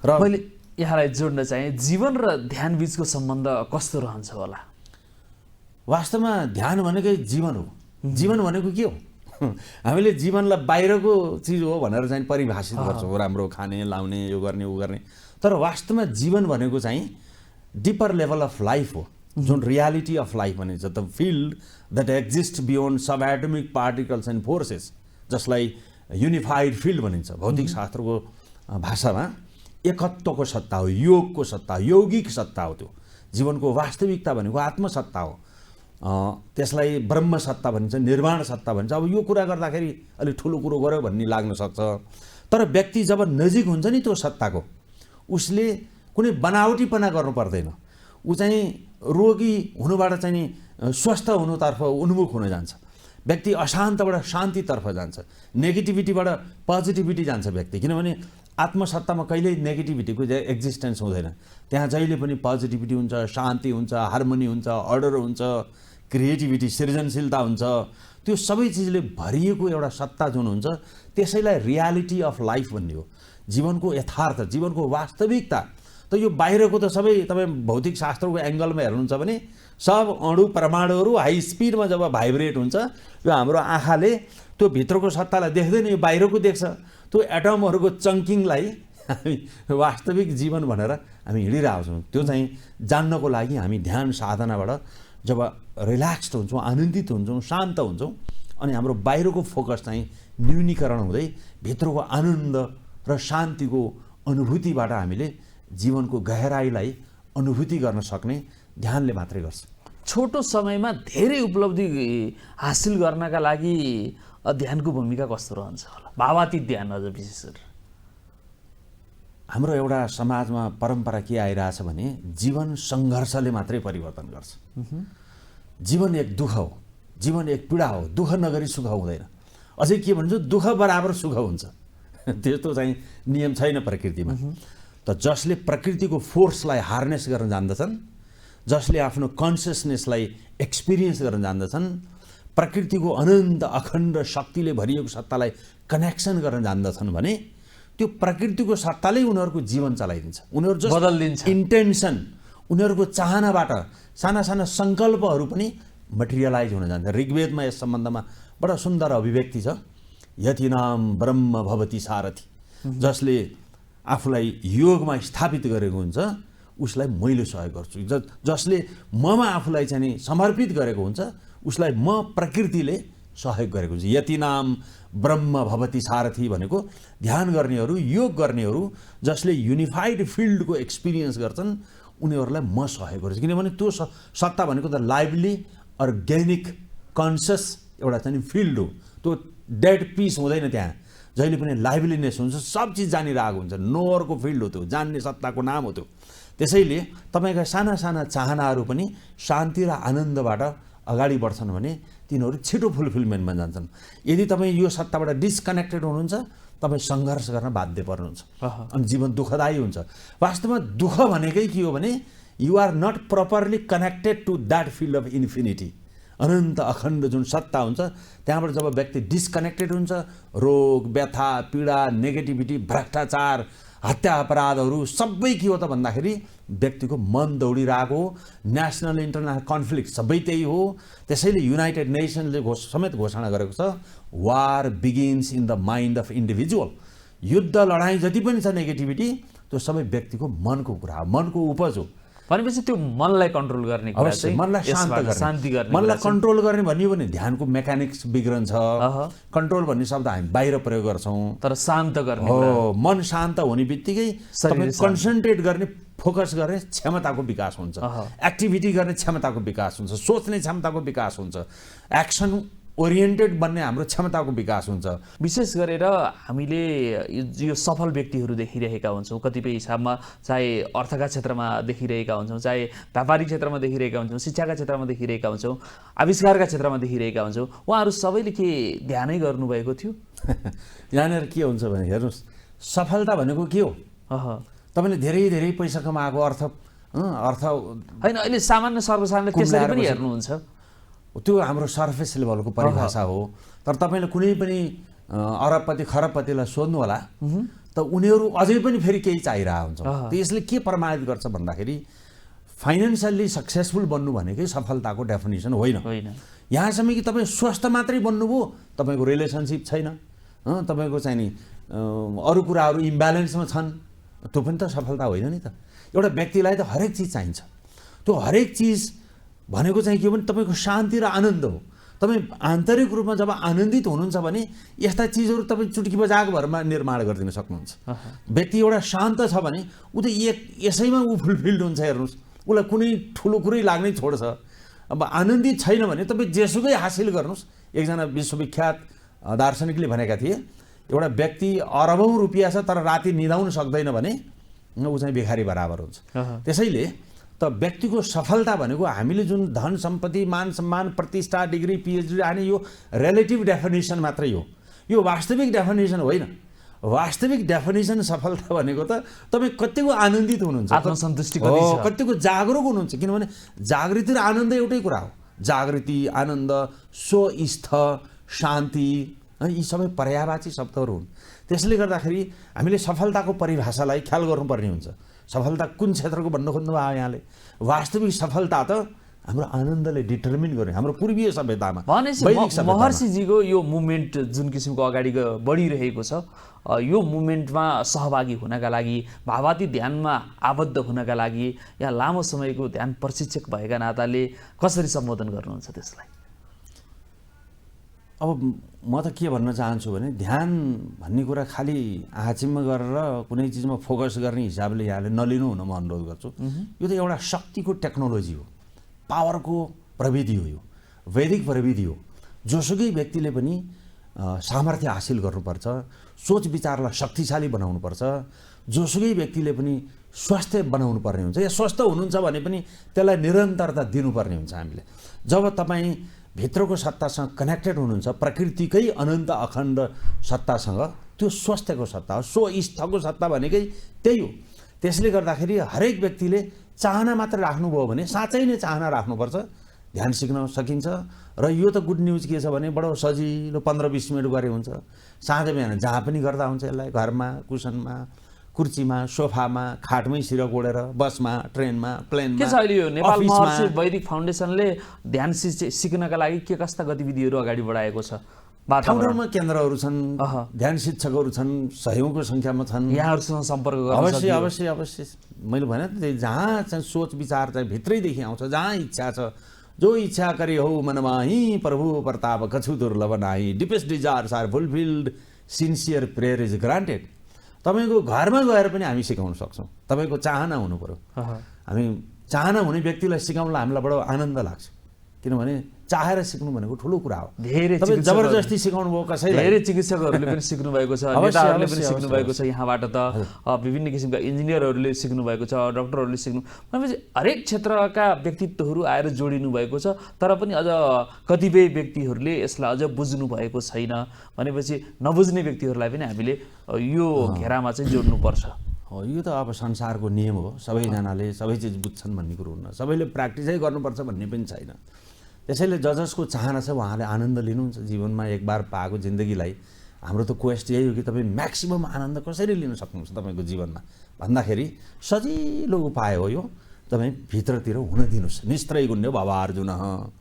र मैले यहाँलाई जोड्न चाहेँ, जीवन र ध्यान बीचको सम्बन्ध कस्तो रहन्छ होला? वास्तवमा ध्यान भनेकै जीवन हो। जीवन भनेको के हो? हामीले जीवनलाई बाहिरको चिज हो भनेर चाहिँ परिभाषित गर्छौँ, राम्रो खाने लाउने यो गर्ने ऊ गर्ने। तर वास्तवमा जीवन भनेको चाहिँ डिपर लेभल अफ लाइफ हो, जुन रियालिटी अफ लाइफ भनिन्छ, the field that exist beyond sub atomic particles and forces, जसलाई युनिफाइड फिल्ड भनिन्छ भौतिक शास्त्रको भाषामा। एकत्वको सत्ता हो, योगको सत्ता, यौगिक सत्ता हो। त्यो जीवनको वास्तविकता भनेको आत्मसत्ता हो। त्यसलाई ब्रह्म सत्ता भनिन्छ, निर्वाण सत्ता भनिन्छ। अब यो कुरा गर्दाखेरि अलिक ठुलो कुरो गर्यो भन्ने लाग्न सक्छ, तर व्यक्ति जब नजिक हुन्छ नि त्यो सत्ताको, उसले कुनै बनावटीपना गर्नु पर्दैन। ऊ चाहिँ रोगी हुनुबाट चाहिँ नि स्वस्थ हुनुतर्फ उन्मुख हुन जान्छ। व्यक्ति अशान्तबाट शान्तितर्फ जान्छ, नेगेटिभिटीबाट पोजिटिभिटी जान्छ व्यक्ति। किनभने आत्मसत्तामा कहिल्यै नेगेटिभिटीको एक्जिस्टेन्स हुँदैन, त्यहाँ जहिले पनि पोजिटिभिटी हुन्छ, शान्ति हुन्छ, हार्मोनी हुन्छ, अर्डर हुन्छ, क्रिएटिभिटी सृजनशीलता हुन्छ। त्यो सबै चिजले भरिएको एउटा सत्ता जुन हुन्छ त्यसैलाई रियालिटी अफ लाइफ भन्ने हो, जीवनको यथार्थ, जीवनको वास्तविकता। त यो बाहिरको त सबै तपाईँ भौतिक शास्त्रको एङ्गलमा हेर्नुहुन्छ भने सब अणु परमाणुहरू हाई स्पिडमा जब भाइब्रेट हुन्छ, यो हाम्रो आँखाले त्यो भित्रको सत्तालाई देख्दैन, यो बाहिरको देख्छ। त्यो एटमहरूको चङ्किङलाई हामी वास्तविक जीवन भनेर हामी हिँडिरहेको छौँ। त्यो चाहिँ जान्नको लागि हामी ध्यान साधनाबाट जब रिल्याक्स्ड हुन्छौँ, आनन्दित हुन्छौँ, शान्त हुन्छौँ, अनि हाम्रो बाहिरको फोकस चाहिँ न्यूनीकरण हुँदै भित्रको आनन्द र शान्तिको अनुभूतिबाट हामीले जीवनको गहराईलाई अनुभूति गर्न सक्ने ध्यानले मात्रै गर्छ। छोटो समयमा धेरै उपलब्धि हासिल गर्नका लागि ध्यानको भूमिका कस्तो रहन्छ होला? भावातीत ध्यान अझ विशेष गरेर हाम्रो एउटा समाजमा परम्परा के आइरहेछ भने जीवन सङ्घर्षले मात्रै परिवर्तन गर्छ। जीवन एक दुःख हो, जीवन एक पीडा हो, दुःख नगरी सुख हुँदैन। अझै के भन्छ, दुःख बराबर सुख हुन्छ। त्यस्तो चाहिँ नियम छैन प्रकृतिमा। त जसले प्रकृतिको फोर्सलाई हार्नेस गर्न जान्दछन्, जसले आफ्नो कन्सियसनेसलाई एक्सपिरियन्स गर्न जान्दछन्, प्रकृतिको अनन्त अखण्ड शक्तिले भरिएको सत्तालाई कनेक्सन गर्न जान्दछन् भने त्यो प्रकृतिको सत्ताले उनीहरूको जीवन चलाइदिन्छ। उनीहरू जस्ट बदलिदिन्छ। इन्टेन्सन, उनीहरूको चाहनाबाट साना साना सङ्कल्पहरू पनि मटेरियलाइज हुन जान्छ। ऋग्वेदमा यस सम्बन्धमा बडा सुन्दर अभिव्यक्ति छ, यतिनाम ब्रह्म भवति सारथि। जसले आफूलाई योगमा स्थापित गरेको हुन्छ उसलाई मैले सहयोग गर्छु। जसले ममा आफूलाई चाहिँ समर्पित गरेको हुन्छ उसलाई म प्रकृतिले सहयोग गरेको हुन्छ। यतिनाम ब्रह्म भवति सारथि भनेको ध्यान गर्नेहरू, योग गर्नेहरू जसले युनिफाइड फिल्डको एक्सपिरियन्स गर्छन् उनीहरूलाई म सहयोग गर्छु। किनभने त्यो सत्ता भनेको त लाइभली अर्ग्यानिक कन्सियस एउटा चाहिँ फिल्ड हो। त्यो डेड पिस हुँदैन, त्यहाँ जहिले पनि लाइभलीनेस हुन्छ, सब चिज जानिरहेको हुन्छ। नोवरको फिल्ड हो त्यो, जान्ने सत्ताको नाम हो त्यो। त्यसैले तपाईँका साना साना चाहनाहरू पनि शान्ति र आनन्दबाट अगाडि बढ्छन् भने तिनीहरू छिटो फुलफिलमेन्टमा जान्छन्। यदि तपाईँ यो सत्ताबाट डिस्कनेक्टेड हुनुहुन्छ तपाईँ सङ्घर्ष गर्न बाध्य पर्नुहुन्छ अनि जीवन दुःखदायी हुन्छ। वास्तवमा दुःख भनेकै के हो भने you are not properly connected to that field of infinity. अनन्त अखण्ड जुन सत्ता हुन्छ त्यहाँबाट जब व्यक्ति डिस्कनेक्टेड हुन्छ, रोग व्यथा पीडा नेगेटिभिटी भ्रष्टाचार हत्या अपराधहरू सबै के हो त भन्दाखेरि व्यक्तिको मन दौडिरहेको हो। नेसनल इन्टरनेसनल कन्फ्लिक्ट सबै त्यही हो। त्यसैले युनाइटेड नेसन्सले समेत घोषणा गरेको छ, war begins in the mind of individual. युद्ध लडाइँ जति पनि छ नेगेटिभिटी त्यो सबै व्यक्तिको मनको कुरा हो, मनको उपज हो। भनेपछि त्यो मनलाई कन्ट्रोल गर्ने कुरा अवश्य, चाहिँ मनलाई शान्ति गर्ने, मनलाई कन्ट्रोल गर्ने भन्यो भने ध्यानको मेकानिक्स बिग्रन्छ। कन्ट्रोल भन्ने शब्द हामी बाहिर प्रयोग गर्छौँ, तर शान्त गर्ने हो। मन शान्त हुने बित्तिकै तपाईँ कन्सन्ट्रेट गर्ने, फोकस गर्ने क्षमताको विकास हुन्छ, एक्टिभिटी गर्ने क्षमताको विकास हुन्छ, सोच्ने क्षमताको विकास हुन्छ, एक्सन ओरिएन्टेड बन्ने हाम्रो क्षमताको विकास हुन्छ। विशेष गरेर हामीले यो सफल व्यक्तिहरू देखिरहेका हुन्छौँ कतिपय हिसाबमा, चाहे अर्थका क्षेत्रमा देखिरहेका हुन्छौँ, चाहे व्यापारिक क्षेत्रमा देखिरहेका हुन्छौँ, शिक्षाका क्षेत्रमा देखिरहेका हुन्छौँ, आविष्कारका क्षेत्रमा देखिरहेका हुन्छौँ, उहाँहरू सबैले के ध्यानै गर्नुभएको थियो? यहाँनिर के हुन्छ भने हेर्नुहोस्, सफलता भनेको के हो? तपाईँले धेरै धेरै पैसा कमाएको अर्थ होइन, अहिले सामान्य सर्वसाधारणले त्यसरी पनि हेर्नुहुन्छ। त्यो हाम्रो सर्फेस लेभलको परिभाषा हो। तर तपाईँले कुनै पनि अरबपति खरबपतिलाई सोध्नु होला त उनीहरू अझै पनि फेरि केही चाहिरहेको हुन्छ। त यसले के प्रमाणित गर्छ भन्दाखेरि फाइनेन्सियल्ली सक्सेसफुल बन्नु भनेकै सफलताको डेफिनेसन होइन। यहाँसम्म कि तपाईँ स्वस्थ मात्रै बन्नुभयो, तपाईँको रिलेसनसिप छैन, तपाईँको चाहिँ नि अरू कुराहरू इम्ब्यालेन्समा छन्, त्यो पनि त सफलता होइन नि त। एउटा व्यक्तिलाई त हरेक चिज चाहिन्छ। त्यो हरेक चिज भनेको चाहिँ के भने तपाईँको शान्ति र आनन्द हो। तपाईँ आन्तरिक रूपमा जब आनन्दित हुनुहुन्छ भने यस्ता चिजहरू तपाईँ चुटकी बजाएको भरमा निर्माण गरिदिन सक्नुहुन्छ। व्यक्ति एउटा शान्त छ भने ऊ त यसैमा ऊ फुलफिल्ड हुन्छ। हेर्नुहोस्, उसलाई कुनै ठुलो कुरै लाग्नै छोड्छ। अब आनन्दित छैन भने तपाईँ जेसुकै हासिल गर्नुहोस्। एकजना विश्वविख्यात दार्शनिकले भनेका थिए, एउटा व्यक्ति अरबौँ रुपियाँ छ तर राति निदाउन सक्दैन भने ऊ चाहिँ भिखारी बराबर हुन्छ। त्यसैले त व्यक्तिको सफलता भनेको हामीले जुन धन सम्पत्ति, मान सम्मान, प्रतिष्ठा, डिग्री, पिएचडी आने यो रिलेटिभ डेफिनेसन मात्रै हो, यो वास्तविक डेफिनेसन होइन। वास्तविक डेफिनेसन सफलता भनेको त तपाईँ कतिको आनन्दित हुनुहुन्छ, आत्मसन्तुष्टि कतिको जागरुक हुनुहुन्छ। किनभने जागृति र आनन्द एउटै कुरा हो। जागृति, आनन्द, स्वस्थ, शान्ति, यी सबै पर्यायवाची शब्दहरू हुन्। त्यसले गर्दाखेरि हामीले सफलताको परिभाषालाई ख्याल गर्नुपर्ने हुन्छ। सफलता कुन क्षेत्रको भन्नु खोज्नुभयो यहाँले? वास्तविक सफलता त हाम्रो आनन्दले डिटर्मिन गर्ने। हाम्रो पूर्वीय सभ्यतामा महर्षिजीको यो मुभमेन्ट जुन किसिमको अगाडि बढिरहेको छ, यो मुभमेन्टमा सहभागी हुनका लागि, भावाती ध्यानमा आबद्ध हुनका लागि यहाँ लामो समयको ध्यान प्रशिक्षक भएका नाताले कसरी सम्बोधन गर्नुहुन्छ त्यसलाई? अब म त के भन्न चाहन्छु भने ध्यान भन्ने कुरा खालि आँखाचिम्म गरेर कुनै चिजमा फोकस गर्ने हिसाबले यहाँले नलिनु हुन म अनुरोध गर्छु। यो त एउटा शक्तिको टेक्नोलोजी हो, पावरको प्रविधि हो, यो वैदिक प्रविधि हो। जोसुकै व्यक्तिले पनि सामर्थ्य हासिल गर्नुपर्छ, सोच विचारलाई शक्तिशाली बनाउनुपर्छ। जोसुकै व्यक्तिले पनि स्वास्थ्य बनाउनु पर्ने हुन्छ, या स्वस्थ हुनुहुन्छ भने पनि त्यसलाई निरन्तरता दिनुपर्ने हुन्छ हामीले। जब तपाईँ भित्रको सत्तासँग कनेक्टेड हुनुहुन्छ, प्रकृतिकै अनन्त अखण्ड सत्तासँग, त्यो स्वास्थ्यको सत्ता हो, स्वस्थको सत्ता भनेकै त्यही हो। त्यसले गर्दाखेरि हरेक व्यक्तिले चाहना मात्र राख्नुभयो भने, साँच्चै नै चाहना राख्नुपर्छ, ध्यान सिक्न सकिन्छ। र यो त गुड न्युज के छ भने बडो सजिलो 15-20 मिनट गरे हुन्छ। साँझ बिहान जहाँ पनि गर्दा हुन्छ यसलाई, घरमा, कुसनमा, कुर्चीमा, सोफामा, खाटमै सिर कोडेर, बसमा, ट्रेनमा, प्लेनमा। के छ अहिले यो नेपाल महर्षि वैदिक फाउन्डेसनले ध्यान सिक्नका लागि के कस्ता गतिविधिहरू अगाडि बढाएको छ? ठाउँ-ठाउँमा केन्द्रहरू छन्, ध्यान शिक्षकहरू छन्, सहयोगको सङ्ख्यामा छन्। यहाँहरूसँग सम्पर्क गर्न अवश्य अवश्य अवश्य। मैले भने त जहाँ चाहिँ सोच विचार चाहिँ भित्रैदेखि आउँछ, जहाँ इच्छा छ, जो इच्छा करे हो मनमा ही प्रभु प्रताप कछु दुर्लभ नाही, deepest desires are fulfilled, sincere prayer is granted. तपाईँको घरमा गएर पनि हामी सिकाउन सक्छौँ। तपाईँको चाहना हुनु पर्यो। हामी चाहना हुने व्यक्तिलाई सिकाउनलाई हामीलाई बडो आनन्द लाग्छ। किनभने चाहेर सिक्नु भनेको ठुलो कुरा हो। धेरै जबरजस्ती सिकाउनु भयो कसैलाई। धेरै चिकित्सकहरूले पनि सिक्नु भएको छ, नेताहरूले पनि सिक्नु भएको छ, यहाँबाट त विभिन्न किसिमका इन्जिनियरहरूले सिक्नु भएको छ, डक्टरहरूले सिक्नु, भनेपछि हरेक क्षेत्रका व्यक्तित्वहरू आएर जोडिनु भएको छ। तर पनि अझ कतिपय व्यक्तिहरूले यसलाई अझ बुझ्नु भएको छैन भनेपछि नबुझ्ने व्यक्तिहरूलाई पनि हामीले यो घेरामा चाहिँ जोड्नुपर्छ। हो, यो त अब संसारको नियम हो। सबैजनाले सबै चिज बुझ्छन् भन्ने कुरो हुन्न, सबैले प्र्याक्टिसै गर्नुपर्छ भन्ने पनि छैन। त्यसैले जसको चाहना छ उहाँले आनन्द लिनुहुन्छ जीवनमा। एक बार पाएको जिन्दगीलाई हाम्रो त क्वेस्ट यही हो कि तपाईँ म्याक्सिमम आनन्द कसरी लिन सक्नुहुन्छ तपाईँको जीवनमा भन्दाखेरि सजिलो उपाय हो यो। तपाईँ भित्रतिर हुन दिनुहोस्। निस्त्रै गुण्यो बाबा अर्जुन।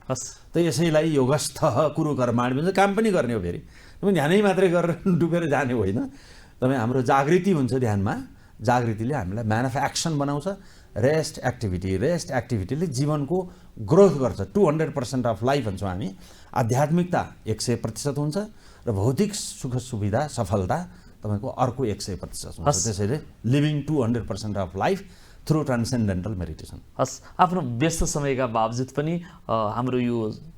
त यसैलाई योगस्थ कुरु कर्माणि भन्छ। काम पनि गर्ने हो, फेरि तपाईँ ध्यानै मात्रै गरेर डुबेर जाने होइन। तपाईँ हाम्रो जागृति हुन्छ ध्यानमा, जागृतिले हामीलाई म्यान अफ एक्सन बनाउँछ। रेस्ट एक्टिभिटीले जीवनको ग्रोथ गर्छ। 200% अफ लाइफ भन्छौँ हामी। आध्यात्मिकता 100% हुन्छ र भौतिक सुख सुविधा सफलता तपाईँको अर्को 100% हुन्छ। त्यसैले living 200% of life through transcendental meditation. हस्, आफ्नो व्यस्त समयका बावजुद पनि हाम्रो यो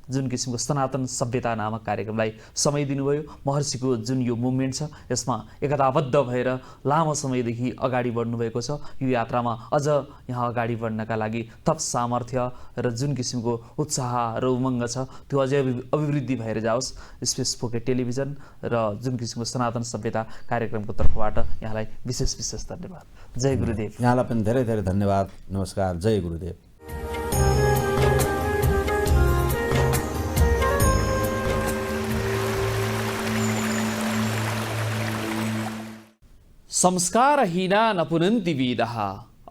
जुन किसिमको सनातन सभ्यता नामक कार्यक्रमलाई समय दिनुभयो। महर्षिको जुन यो मुभमेन्ट छ यसमा एकताबद्ध भएर लामो समयदेखि अगाडि बढ्नुभएको छ। यो यात्रामा अझ यहाँ अगाडि बढ्नका लागि थप सामर्थ्य र जुन किसिमको उत्साह र उमङ्ग छ त्यो अझै अभिवृद्धि भएर जाओस्। स्पेस पोकेट टेलिभिजन र जुन किसिमको सनातन सभ्यता कार्यक्रमको तर्फबाट यहाँलाई विशेष विशेष धन्यवाद। जय गुरुदेव। यहाँलाई पनि धेरै धेरै धन्यवाद। नमस्कार। जय गुरुदेव। संस्कारहीना नपुनन्ति वेदः,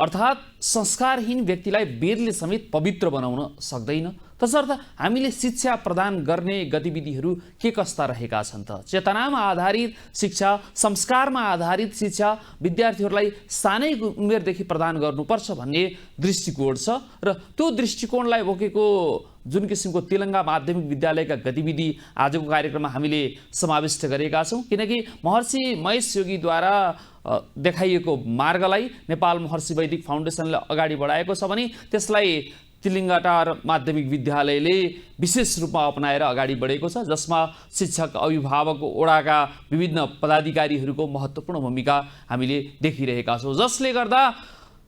अर्थात् संस्कारहीन व्यक्तिलाई वेदले समेत पवित्र बनाउन सक्दैन। तसर्थ हामीले शिक्षा प्रदान गर्ने गतिविधिहरू के कस्ता रहेका छन् त? चेतनामा आधारित शिक्षा, संस्कारमा आधारित शिक्षा विद्यार्थीहरूलाई सानै उमेरदेखि प्रदान गर्नुपर्छ भन्ने दृष्टिकोण छ र त्यो दृष्टिकोणलाई बोकेको जुन किसिमको तेलङ्गा माध्यमिक विद्यालयका गतिविधि आजको कार्यक्रममा हामीले समाविष्ट गरेका छौँ। किनकि महर्षि महेश योगीद्वारा देखाइएको मार्गलाई नेपाल महर्षि वैदिक फाउन्डेसनले अगाडि बढाएको छ भने त्यसलाई तिलिङ्गाटार माध्यमिक विद्यालयले विशेष रूपमा अपनाएर अगाडि बढेको छ, जसमा शिक्षक, अभिभावक, ओडाका विभिन्न पदाधिकारीहरूको महत्त्वपूर्ण भूमिका हामीले देखिरहेका छौँ, जसले गर्दा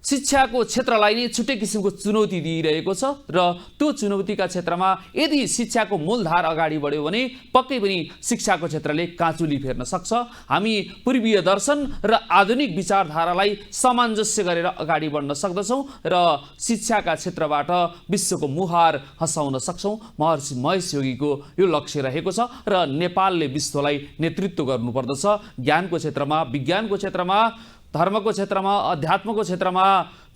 शिक्षाको क्षेत्रलाई नै छुट्टै किसिमको चुनौती दिइरहेको छ। र त्यो चुनौतीका क्षेत्रमा यदि शिक्षाको मूलधार अगाडि बढ्यो भने पक्कै पनि शिक्षाको क्षेत्रले काँचुली फेर्न सक्छ। हामी पूर्वीय दर्शन र आधुनिक विचारधारालाई सामञ्जस्य गरेर अगाडि बढ्न सक्दछौँ र शिक्षाका क्षेत्रबाट विश्वको मुहार हँसाउन सक्छौँ। महर्षि महेश योगीको यो लक्ष्य रहेको छ र नेपालले विश्वलाई नेतृत्व गर्नुपर्दछ। ज्ञानको क्षेत्रमा, विज्ञानको क्षेत्रमा, धर्मको क्षेत्रमा, अध्यात्मको क्षेत्रमा,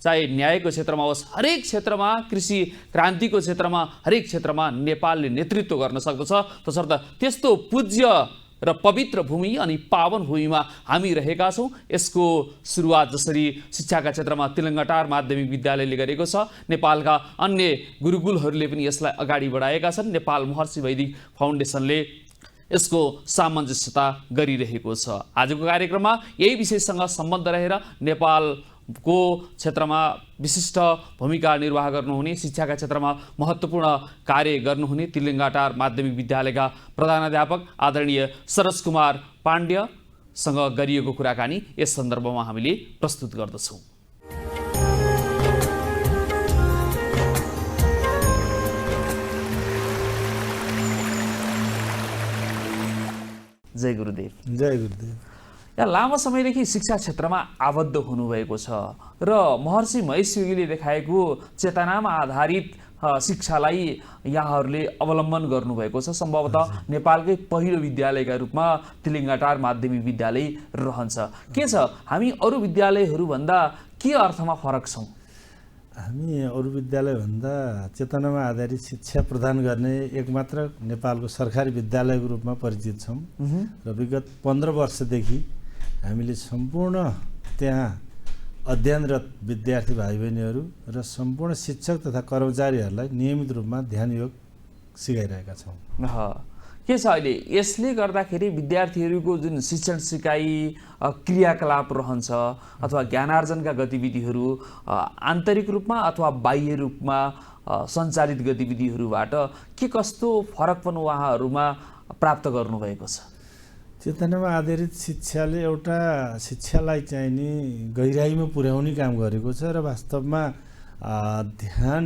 चाहे न्यायको क्षेत्रमा होस्, हरेक क्षेत्रमा, कृषि क्रान्तिको क्षेत्रमा, हरेक क्षेत्रमा नेपालले नेतृत्व गर्न सक्दछ। तसर्थ त्यस्तो पूज्य र पवित्र भूमि अनि पावन भूमिमा हामी रहेका छौँ। यसको सुरुवात जसरी शिक्षाका क्षेत्रमा तिलङ्गाटार माध्यमिक विद्यालयले गरेको छ, नेपालका अन्य गुरुकुलहरूले पनि यसलाई अगाडि बढाएका छन्। नेपाल महर्षि वैदिक फाउन्डेसनले यसको सामञ्जस्यता गरिरहेको छ। आजको कार्यक्रममा यही विषयसँग सम्बन्ध रहेर नेपालको क्षेत्रमा विशिष्ट भूमिका निर्वाह गर्नुहुने, शिक्षाका क्षेत्रमा महत्त्वपूर्ण कार्य गर्नुहुने तिलिङ्गाटार माध्यमिक विद्यालयका प्रधानाध्यापक आदरणीय सरज कुमार पाण्ड्यसँग गरिएको कुराकानी यस सन्दर्भमा हामीले प्रस्तुत गर्दछौँ। जय गुरुदेव। जय गुरुदेव। यहाँ लामो समयदेखि शिक्षा क्षेत्रमा आबद्ध हुनुभएको छ र महर्षि महेश योगीले देखाएको चेतनामा आधारित शिक्षालाई यहाँहरूले अवलम्बन गर्नुभएको छ। सम्भवतः नेपालकै पहिलो विद्यालयका रूपमा तिलिङ्गाटार माध्यमिक विद्यालय रहन्छ। के छ, हामी अरू विद्यालयहरूभन्दा के अर्थमा फरक छौँ? हामी अरू विद्यालयभन्दा चेतनामा आधारित शिक्षा प्रदान गर्ने एकमात्र नेपालको सरकारी विद्यालयको रूपमा परिचित छौँ र विगत 15 वर्षदेखि हामीले सम्पूर्ण त्यहाँ अध्ययनरत विद्यार्थी भाइ बहिनीहरू र सम्पूर्ण शिक्षक तथा कर्मचारीहरूलाई नियमित रूपमा ध्यान योग सिकाइरहेका छौँ। के छ अहिले यसले गर्दाखेरि विद्यार्थीहरूको जुन शिक्षण सिकाइ क्रियाकलाप रहन्छ अथवा ज्ञानार्जनका गतिविधिहरू आन्तरिक रूपमा अथवा बाह्य रूपमा सञ्चालित गतिविधिहरूबाट के कस्तो फरक पनि उहाँहरूमा प्राप्त गर्नुभएको छ? चेतनामा आधारित शिक्षाले एउटा शिक्षालाई चाहिँ नि गहिराइमा पुर्याउने काम गरेको छ र वास्तवमा ध्यान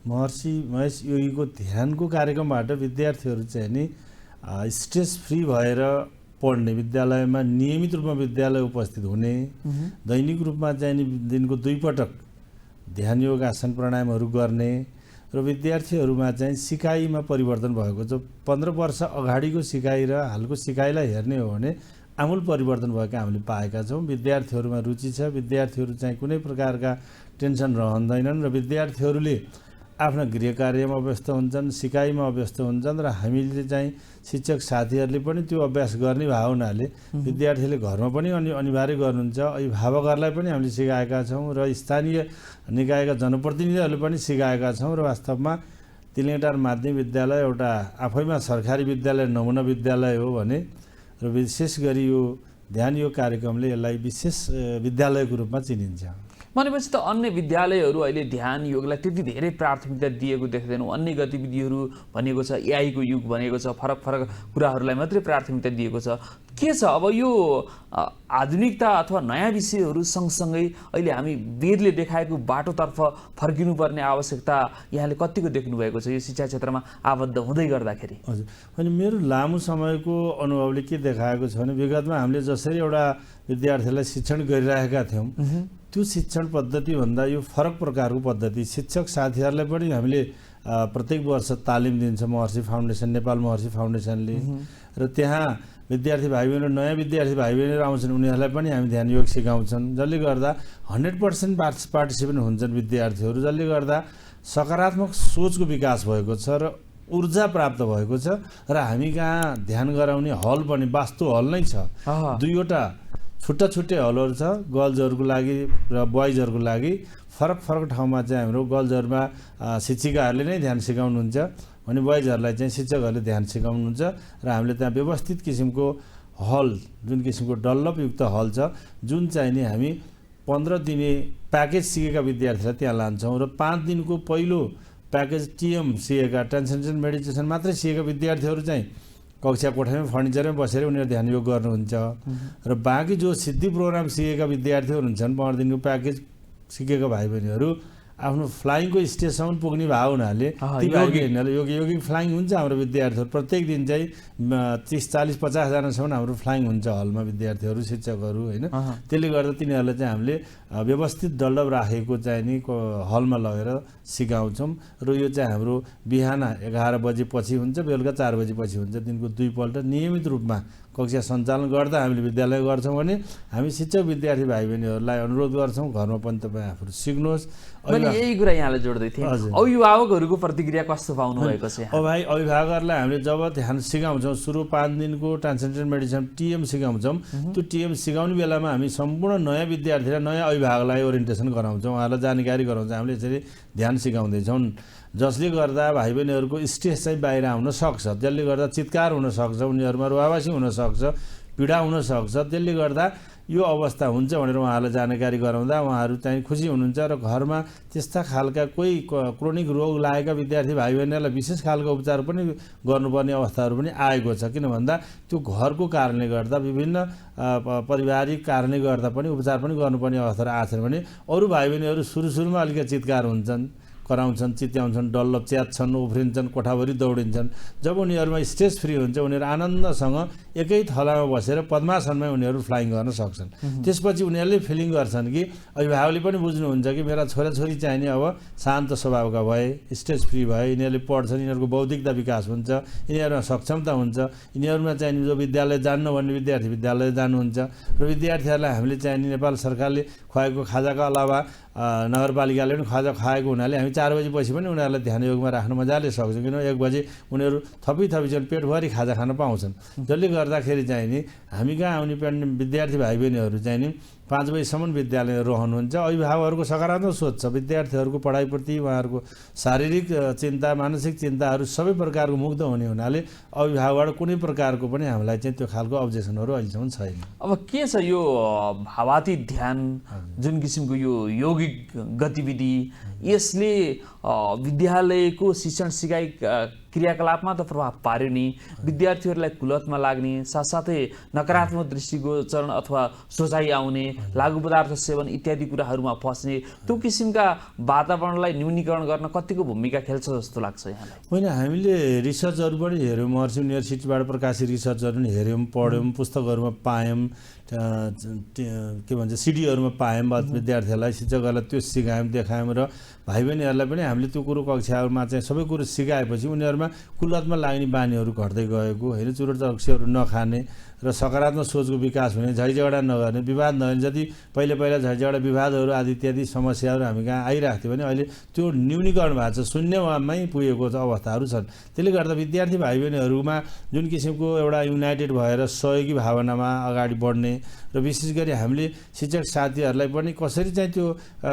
महर्षि महेश योगीको ध्यानको कार्यक्रमबाट विद्यार्थीहरू चाहिँ नि स्ट्रेस फ्री भएर पढ्ने, विद्यालयमा नियमित रूपमा विद्यालय उपस्थित हुने, दैनिक रूपमा चाहिँ नि दिनको 2 पटक ध्यान योग आसन प्राणायामहरू गर्ने र विद्यार्थीहरूमा चाहिँ सिकाइमा परिवर्तन भएको छ। 15 वर्ष अगाडिको सिकाइ र हालको सिकाइलाई हेर्ने हो भने आमूल परिवर्तन भएको हामीले पाएका छौँ। विद्यार्थीहरूमा रुचि छ, विद्यार्थीहरू चाहिँ कुनै प्रकारका टेन्सन रहँदैनन् र विद्यार्थीहरूले आफ्ना गृह कार्यमा व्यस्त हुन्छन्, सिकाइमा व्यस्त हुन्छन् र हामीले चाहिँ शिक्षक साथीहरूले पनि त्यो अभ्यास गर्ने भावनाले विद्यार्थीले घरमा पनि अनिवार्य गर्नुहुन्छ। अभिभावकहरूलाई पनि हामीले सिकाएका छौँ र स्थानीय निकायका जनप्रतिनिधिहरूले पनि सिकाएका छौँ र वास्तवमा तिलिङ्गाटार माध्यमिक विद्यालय एउटा आफैमा सरकारी विद्यालय, नमुना विद्यालय हो भने र विशेष गरी यो ध्यान योग कार्यक्रमले यसलाई विशेष विद्यालयको रूपमा चिनिन्छ। भनेपछि त अन्य विद्यालयहरू अहिले ध्यान योगलाई त्यति धेरै प्राथमिकता दिएको देख्दैनौँ। अन्य गतिविधिहरू भनेको छ एआईको युग भनेको छ, फरक फरक कुराहरूलाई मात्रै प्राथमिकता दिएको छ। के छ अब यो आधुनिकता अथवा नयाँ विषयहरू सँगसँगै अहिले हामी वेदले देखाएको बाटोतर्फ फर्किनुपर्ने आवश्यकता यहाँले कतिको देख्नुभएको छ यो शिक्षा क्षेत्रमा आबद्ध हुँदै गर्दाखेरि? हजुर, अनि मेरो लामो समयको अनुभवले के देखाएको छ भने विगतमा हामीले जसरी एउटा विद्यार्थीलाई शिक्षण गरिरहेका थियौँ त्यो शिक्षण पद्धतिभन्दा यो फरक प्रकारको पद्धति शिक्षक साथीहरूलाई पनि हामीले प्रत्येक वर्ष तालिम दिन्छ महर्षि फाउन्डेसन, नेपाल महर्षि फाउन्डेसनले। र त्यहाँ विद्यार्थी भाइ बहिनी, नयाँ विद्यार्थी भाइ बहिनीहरू आउँछन्, उनीहरूलाई पनि हामी ध्यान योग सिकाउँछन्, जसले गर्दा 100% पार्टिसिपेन्ट हुन्छन् विद्यार्थीहरू, जसले गर्दा सकारात्मक सोचको विकास भएको छ र ऊर्जा प्राप्त भएको छ। र हामी कहाँ ध्यान गराउने हल पनि वास्तु हल नै छ। 2वटा छुट्टा छुट्टै हलहरू छ, गर्ल्सहरूको लागि र बोइजहरूको लागि। फरक फरक ठाउँमा चाहिँ हाम्रो गर्ल्सहरूमा शिक्षिकाहरूले नै ध्यान सिकाउनुहुन्छ भने बोइजहरूलाई चाहिँ शिक्षकहरूले ध्यान सिकाउनुहुन्छ। र हामीले त्यहाँ व्यवस्थित किसिमको हल, जुन किसिमको डल्लपयुक्त हल छ, जुन चाहिँ नि हामी 15 दिने प्याकेज सिकेका विद्यार्थीलाई त्यहाँ लान्छौँ। र 5 दिनको पहिलो प्याकेज टिएम सिकेका, ट्रान्सेन्डेन्टल मेडिटेसन मात्रै सिकेका विद्यार्थीहरू चाहिँ कक्षा कोठामा फर्निचरमै बसेर उनीहरू ध्यान योग गर्नुहुन्छ। र बाँकी जो सिद्धि प्रोग्राम सिकेका विद्यार्थीहरू हुन्छन्, 15 दिनको प्याकेज सिकेका भाइ बहिनीहरू आफ्नो फ्लाइङको स्टेजसम्म पुग्ने भएको हुनाले ती भाइ बहिनीहरू योगिक फ्लाइङ हुन्छ। हाम्रो विद्यार्थीहरू प्रत्येक दिन चाहिँ 30, 40, 50जनासम्म हाम्रो फ्लाइङ हुन्छ हलमा, विद्यार्थीहरू, शिक्षकहरू, होइन। त्यसले गर्दा तिनीहरूलाई चाहिँ हामीले व्यवस्थित डल्लप राखेको चाहिँ नि हलमा लगेर सिकाउँछौँ। र यो चाहिँ हाम्रो बिहान 11 बजेपछि हुन्छ, बेलुका 4 बजेपछि हुन्छ। दिनको 2 पल्ट नियमित रूपमा कक्षा सञ्चालन गर्दा हामीले विद्यालय गर्छौँ भने हामी शिक्षक विद्यार्थी भाइ बहिनीहरूलाई अनुरोध गर्छौँ घरमा पनि तपाईँ आफूहरू सिक्नुहोस्। मैले यही कुरा यहाँले जोड्दै थिएँ, अभिभावकहरूको प्रतिक्रिया कस्तो पाउनु भएको छ? अभिभावकहरूलाई हामीले जब ध्यान सिकाउँछौँ, सुरु 5 दिनको ट्रान्सेन्डेन्टल मेडिटेसन टिएम सिकाउँछौँ, त्यो टिएम सिकाउने बेलामा हामी सम्पूर्ण नयाँ विद्यार्थीलाई, नयाँ अभिभावकलाई ओरिएन्टेसन गराउँछौँ, उहाँहरूलाई जानकारी गराउँछौँ। हामीले यसरी ध्यान सिकाउँदैछौँ, जसले गर्दा भाइ बहिनीहरूको स्ट्रेस चाहिँ बाहिर आउन सक्छ, जसले गर्दा चित्कार हुनसक्छ, उनीहरूमा रुवावासी हुनसक्छ, पीडा हुनसक्छ। त्यसले गर्दा यो अवस्था हुन्छ भनेर उहाँहरूलाई जानकारी गराउँदा उहाँहरू चाहिँ खुसी हुनुहुन्छ। र घरमा त्यस्ता खालका कोही क्रोनिक रोग लागेका विद्यार्थी भाइ बहिनीहरूलाई विशेष खालको उपचार पनि गर्नुपर्ने अवस्थाहरू पनि आएको छ। किन भन्दा त्यो घरको कारणले गर्दा, विभिन्न पारिवारिक कारणले गर्दा पनि उपचार पनि गर्नुपर्ने अवस्थाहरू आएको छ भने अरू भाइ बहिनीहरू सुरुमा अलिकति चित्कार हुन्छन्, कराउँछन्, चित्याउँछन्, डल्लप च्यात्छन्, उफ्रिन्छन्, कोठाभरि दौडिन्छन्। जब उनीहरूमा स्ट्रेस फ्री हुन्छ, उनीहरू आनन्दसँग एकै थलामा बसेर पद्मासनमै उनीहरू फ्लाइङ गर्न सक्छन्। त्यसपछि उनीहरूले फिलिङ गर्छन् कि अभिभावकले पनि बुझ्नुहुन्छ कि मेरा छोराछोरी चाहिँ नि अब शान्त स्वभावका भए, स्ट्रेस फ्री भए, यिनीहरूले पढ्छन्, यिनीहरूको बौद्धिकता विकास हुन्छ, यिनीहरूमा सक्षमता हुन्छ, यिनीहरूमा चाहिँ जो विद्यालय जान्न भन्ने विद्यार्थी विद्यालय जानुहुन्छ। र विद्यार्थीहरूलाई हामीले चाहिँ नेपाल सरकारले खुवाएको खाजाका अलावा नगरपालिकाले पनि खाजा खुवाएको हुनाले हामी 4 बजेपछि पनि उनीहरूलाई ध्यान योगमा राख्न मजाले सक्छौँ। किन 1 बजे उनीहरू थपी चाहिँ पेटभरि खाजा खान पाउँछन्। जसले गर्दाखेरि चाहिँ नि हामी कहाँ आउने विद्यार्थी भाइ बहिनीहरू चाहिँ नि 5 बजीसम्म विद्यालय रहनुहुन्छ। अभिभावकहरूको सकारात्मक सोच छ, विद्यार्थीहरूको पढाइप्रति उहाँहरूको शारीरिक चिन्ता, मानसिक चिन्ताहरू सबै प्रकारको मुक्त हुने हुनाले अभिभावकबाट कुनै प्रकारको पनि हामीलाई चाहिँ त्यो खालको अब्जेक्सनहरू अहिलेसम्म छैन। अब के छ यो भावातीत ध्यान, जुन किसिमको यो यौगिक गतिविधि, यसले विद्यालयको शिक्षण सिकाइ क्रियाकलापमा त प्रभाव पार्यो नि, विद्यार्थीहरूलाई कुलतमा लाग्ने, साथसाथै नकारात्मक दृष्टिगोचरण अथवा सोचाइ आउने, लागु पदार्थ सेवन इत्यादि कुराहरूमा फस्ने, त्यो किसिमका वातावरणलाई न्यूनीकरण गर्न कतिको भूमिका खेल्छ जस्तो लाग्छ यहाँलाई? होइन, हामीले रिसर्चहरू पनि हेऱ्यौँ, महर्षि युनिभर्सिटीबाट प्रकाशित रिसर्चहरू पनि हेऱ्यौँ, पढ्यौँ, पुस्तकहरूमा पायौँ, के भन्छ सिडीहरूमा पायौँ। विद्यार्थीहरूलाई, शिक्षकहरूलाई त्यो सिकायौँ, देखायौँ। र भाइ बहिनीहरूलाई पनि हामीले त्यो कुरो कक्षाहरूमा चाहिँ सबै कुरो सिकाएपछि उनीहरूमा कुलतमा लाग्ने बानीहरू घट्दै गएको, होइन, चुरोट चक्सीहरू नखाने र सकारात्मक सोचको विकास हुने, झैझगडा नगर्ने, विवाद नगर्ने। जति पहिला झैझगडा विवादहरू आदि इत्यादि समस्याहरू हामी कहाँ आइरहेको थियो भने अहिले त्यो न्यूनीकरण भएको छ, शून्यमै पुगेको अवस्थाहरू छन्। त्यसले गर्दा विद्यार्थी भाइ बहिनीहरूमा जुन किसिमको एउटा युनाइटेड भएर सहयोगी भावनामा अगाडि बढ्ने र विशेष गरी हामीले शिक्षक साथीहरूलाई पनि कसरी चाहिँ त्यो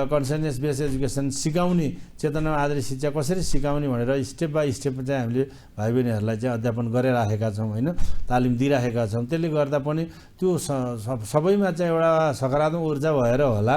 कन्सर्नेस बेस्ड एजुकेसन सिकाउने, चेतना आधारित शिक्षा कसरी सिकाउने भनेर स्टेप बाई स्टेप चाहिँ हामीले भाइ बहिनीहरूलाई चाहिँ अध्यापन गरिराखेका छौँ, होइन, तालिम दिइराखेका छौँ। त्यसले गर्दा पनि त्यो सबैमा चाहिँ एउटा सकारात्मक ऊर्जा भएर होला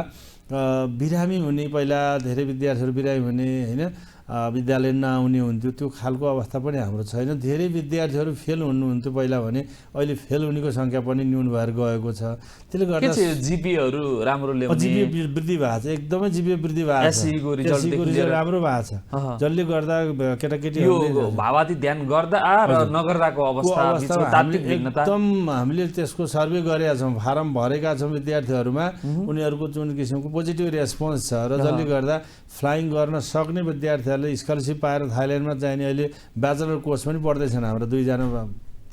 बिरामी हुने, पहिला धेरै विद्यार्थीहरू बिरामी हुने होइन, विद्यालय नआउने हुन्थ्यो, त्यो खालको अवस्था पनि हाम्रो छैन। धेरै विद्यार्थीहरू फेल हुनुहुन्थ्यो पहिला भने, अहिले फेल हुनेको सङ्ख्या पनि न्यून भएर गएको छ। त्यसले गर्दा जिपिएहरू राम्रो ल्याउने, जिपिए वृद्धि भएको छ, एकदमै जिपिए वृद्धि भएको छ, एसईको रिजल्ट राम्रो भएको छ, जसले गर्दा केटाकेटी यो भावाती ध्यान गर्दा र नगर्दाको अवस्था एकदम हामीले त्यसको सर्वे गरेका छौँ, फारम भरेका छौँ विद्यार्थीहरूमा, उनीहरूको जुन किसिमको पोजिटिभ रेस्पोन्स छ र जसले गर्दा फ्लाइङ गर्न सक्ने विद्यार्थीहरूले स्कलरसिप पाएर थाइल्यान्डमा चाहिने अहिले ब्याचलर कोर्स पनि पढ्दैछन् हाम्रो 2 जना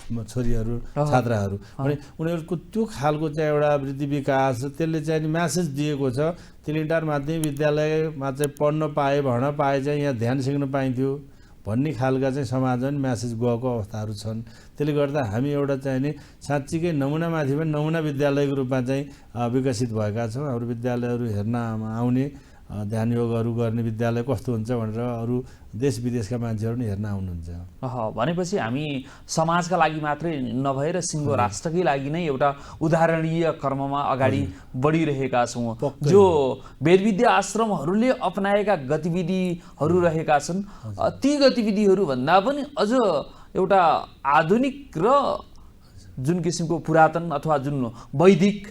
छोरीहरू छात्राहरू। अनि उनीहरूको त्यो खालको चाहिँ एउटा वृद्धि विकास त्यसले चाहिँ म्यासेज दिएको छ। तिलिन्टार माध्यमिक विद्यालयमा चाहिँ पढ्न पाए, भर्न पाए चाहिँ यहाँ ध्यान सिक्न पाइन्थ्यो भन्ने खालका चाहिँ समाजमा पनि म्यासेज गएको अवस्थाहरू छन्। त्यसले गर्दा हामी एउटा चाहिँ नि साँच्चीकै नमुनामाथि पनि नमुना विद्यालयको रूपमा चाहिँ विकसित भएका छौँ। हाम्रो विद्यालयहरू हेर्न आउने, ध्यान योगहरू गर्ने विद्यालय कस्तो हुन्छ भनेर अरू देश विदेशका मान्छेहरू पनि हेर्न आउनुहुन्छ। भनेपछि हामी समाजका लागि मात्रै नभएर सिङ्गो राष्ट्रकै लागि नै एउटा उदाहरणीय कर्ममा अगाडि बढिरहेका छौँ। जो वेदविद्या आश्रमहरूले अपनाएका गतिविधिहरू रहेका छन्, ती गतिविधिहरू भन्दा पनि अझ एउटा आधुनिक र जुन किसिमको पुरातन अथवा जुन वैदिक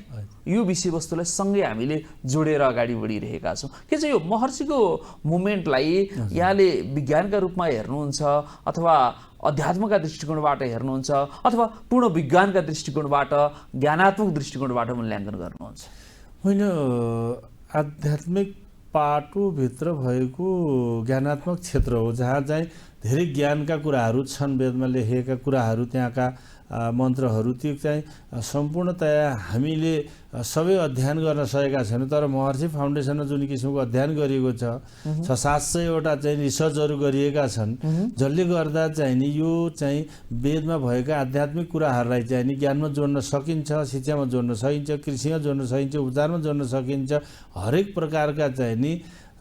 यो विषयवस्तुलाई सँगै हामीले जोडेर अगाडि बढिरहेका छौँ। के चाहिँ यो महर्षिको मुभमेन्टलाई यहाँले विज्ञानका रूपमा हेर्नुहुन्छ अथवा अध्यात्मका दृष्टिकोणबाट हेर्नुहुन्छ अथवा पूर्ण विज्ञानका दृष्टिकोणबाट, ज्ञानात्मक दृष्टिकोणबाट मूल्याङ्कन गर्नुहुन्छ? होइन, आध्यात्मिक पाटोभित्र भएको ज्ञानात्मक क्षेत्र हो, जहाँ चाहिँ धेरै ज्ञानका कुराहरू छन्, वेदमा लेखिएका कुराहरू, त्यहाँका मन्त्रहरू, त्यो चाहिँ सम्पूर्णतया हामीले सबै अध्ययन गर्न सकेका छैनौँ। तर महर्षि फाउन्डेसनमा जुन किसिमको अध्ययन गरिएको छ, 600-700वटा चाहिँ रिसर्चहरू गरिएका छन्, जसले गर्दा चाहिँ नि यो चाहिँ वेदमा भएका आध्यात्मिक कुराहरूलाई चाहिँ नि ज्ञानमा जोड्न सकिन्छ, शिक्षामा जोड्न सकिन्छ, कृषिमा जोड्न सकिन्छ, उपचारमा जोड्न सकिन्छ। हरेक प्रकारका चाहिँ नि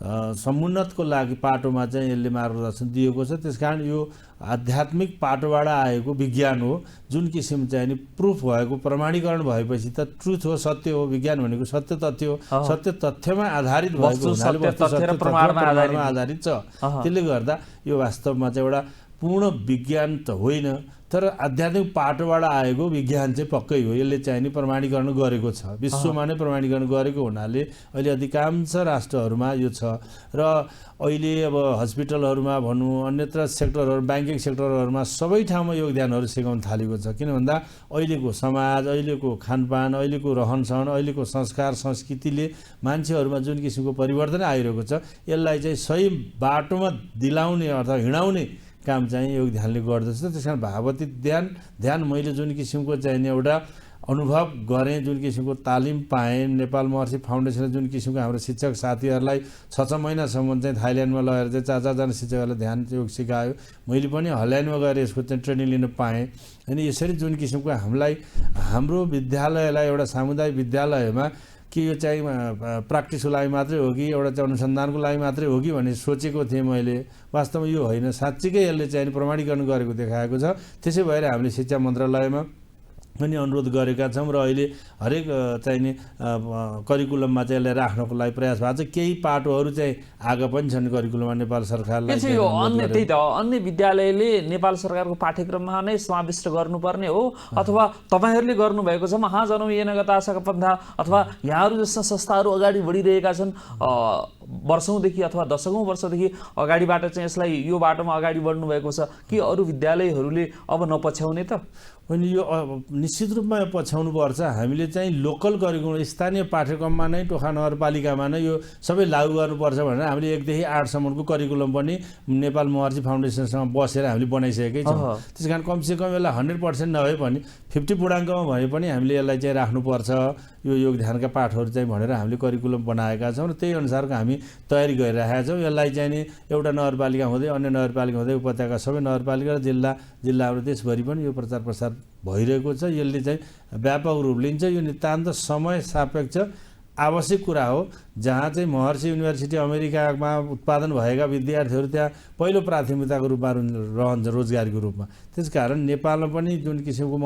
समुन्नतको लागि पाटोमा चाहिँ यसले मार्गदर्शन दिएको छ। त्यसकारण यो आध्यात्मिक पाटोबाट आएको विज्ञान हो, जुन किसिम चाहिँ नि प्रुफ भएको, प्रमाणीकरण भएपछि त ट्रुथ हो, सत्य हो। विज्ञान भनेको सत्य तथ्य हो, सत्य तथ्यमा आधारित भएको हुनाले प्रमाणमा आधारित छ। त्यसले गर्दा यो वास्तवमा चाहिँ एउटा पूर्ण विज्ञान त होइन, तर आध्यात्मिक पाटोबाट आएको विज्ञान चाहिँ पक्कै हो। यसले चाहिँ नि प्रमाणीकरण गरेको छ, विश्वमा नै प्रमाणीकरण गरेको हुनाले अहिले अधिकांश राष्ट्रहरूमा यो छ। र अहिले अब हस्पिटलहरूमा भनौँ, अन्यत्र सेक्टरहरू, ब्याङ्किङ सेक्टरहरूमा सबै ठाउँमा योगदानहरू सिकाउन थालेको छ। किन भन्दा अहिलेको समाज, अहिलेको खानपान, अहिलेको रहनसहन, अहिलेको संस्कार संस्कृतिले मान्छेहरूमा जुन किसिमको परिवर्तन आइरहेको छ, यसलाई चाहिँ सही बाटोमा दिलाउने अथवा हिँडाउने काम चाहिँ योग ध्यानले गर्दछ। त्यस कारण भावती ध्यान मैले जुन किसिमको चाहिँ एउटा अनुभव गरेँ, जुन किसिमको तालिम पाएँ, नेपाल महर्षि फाउन्डेसनले जुन किसिमको हाम्रो शिक्षक साथीहरूलाई 6 महिनासम्म चाहिँ थाइल्यान्डमा लगेर चाहिँ 4-4 जना शिक्षकहरूलाई ध्यान योग सिकायो। मैले पनि हल्यान्डमा गएर यसको चाहिँ ट्रेनिङ लिन पाएँ। अनि यसरी जुन किसिमको हामीलाई हाम्रो विद्यालयलाई एउटा सामुदायिक विद्यालयमा कि यो चाहिँ प्र्याक्टिसको लागि मात्रै हो कि एउटा चाहिँ अनुसन्धानको लागि मात्रै हो कि भन्ने सोचेको थिएँ मैले। वास्तवमा यो होइन, साँच्चीकै यसले चाहिँ प्रमाणीकरण गरेको देखाएको छ। त्यसै भएर हामीले शिक्षा मन्त्रालयमा पनि अनुरोध गरेका छौँ र अहिले हरेक चाहिँ नि करिकुलममा चाहिँ यसलाई राख्नको लागि प्रयास भएको छ। केही पाटोहरू चाहिँ आएको पनि छन् करिकुलममा नेपाल सरकारलाई। त्यही त अन्य विद्यालयले नेपाल सरकारको पाठ्यक्रममा नै समाविष्ट गर्नुपर्ने हो अथवा तपाईँहरूले गर्नुभएको छ महाजनौ येन गतासक पन्था अथवा यहाँहरू जस्ता संस्थाहरू अगाडि बढिरहेका छन् वर्षौँदेखि अथवा दशकौँ वर्षदेखि अगाडिबाट चाहिँ यसलाई यो बाटोमा अगाडि बढ्नु भएको छ कि अरू विद्यालयहरूले अब नपछ्याउने त? अनि यो निश्चित रूपमा पछ्याउनु पर्छ। हामीले चाहिँ लोकल करिकुलम, स्थानीय पाठ्यक्रममा नै, टोखा नगरपालिकामा नै यो सबै लागू गर्नुपर्छ भनेर हामीले 1 देखि 8 सम्मको करिकुलम पनि नेपाल महर्षि फाउन्डेसनसँग बसेर हामीले बनाइसकेकै छौँ। त्यस कारण कमसेकम यसलाई 100% नभए पनि 50 पूर्णाङ्कमा भए पनि हामीले यसलाई चाहिँ राख्नुपर्छ, यो योग ध्यानका पाठहरू चाहिँ भनेर हामीले करिकुलम बनाएका छौँ र त्यही अनुसारको हामी तयारी गरिरहेका छौँ। यसलाई चाहिँ नि एउटा नगरपालिका हुँदै अन्य नगरपालिका हुँदै उपत्यका सबै नगरपालिका र जिल्लाहरू देशभरि पनि यो प्रचार प्रसार भइरहेको छ। यसले चाहिँ व्यापक रूप लिन्छ। यो नितान्त समय सापेक्ष आवश्यक कुरा हो। जहाँ चाहिँ महर्षि युनिभर्सिटी अमेरिकामा उत्पादन भएका विद्यार्थीहरू त्यहाँ पहिलो प्राथमिकताको रूपमा रहन्छ रोजगारीको रूपमा। त्यसकारण नेपालमा पनि जुन किसिमको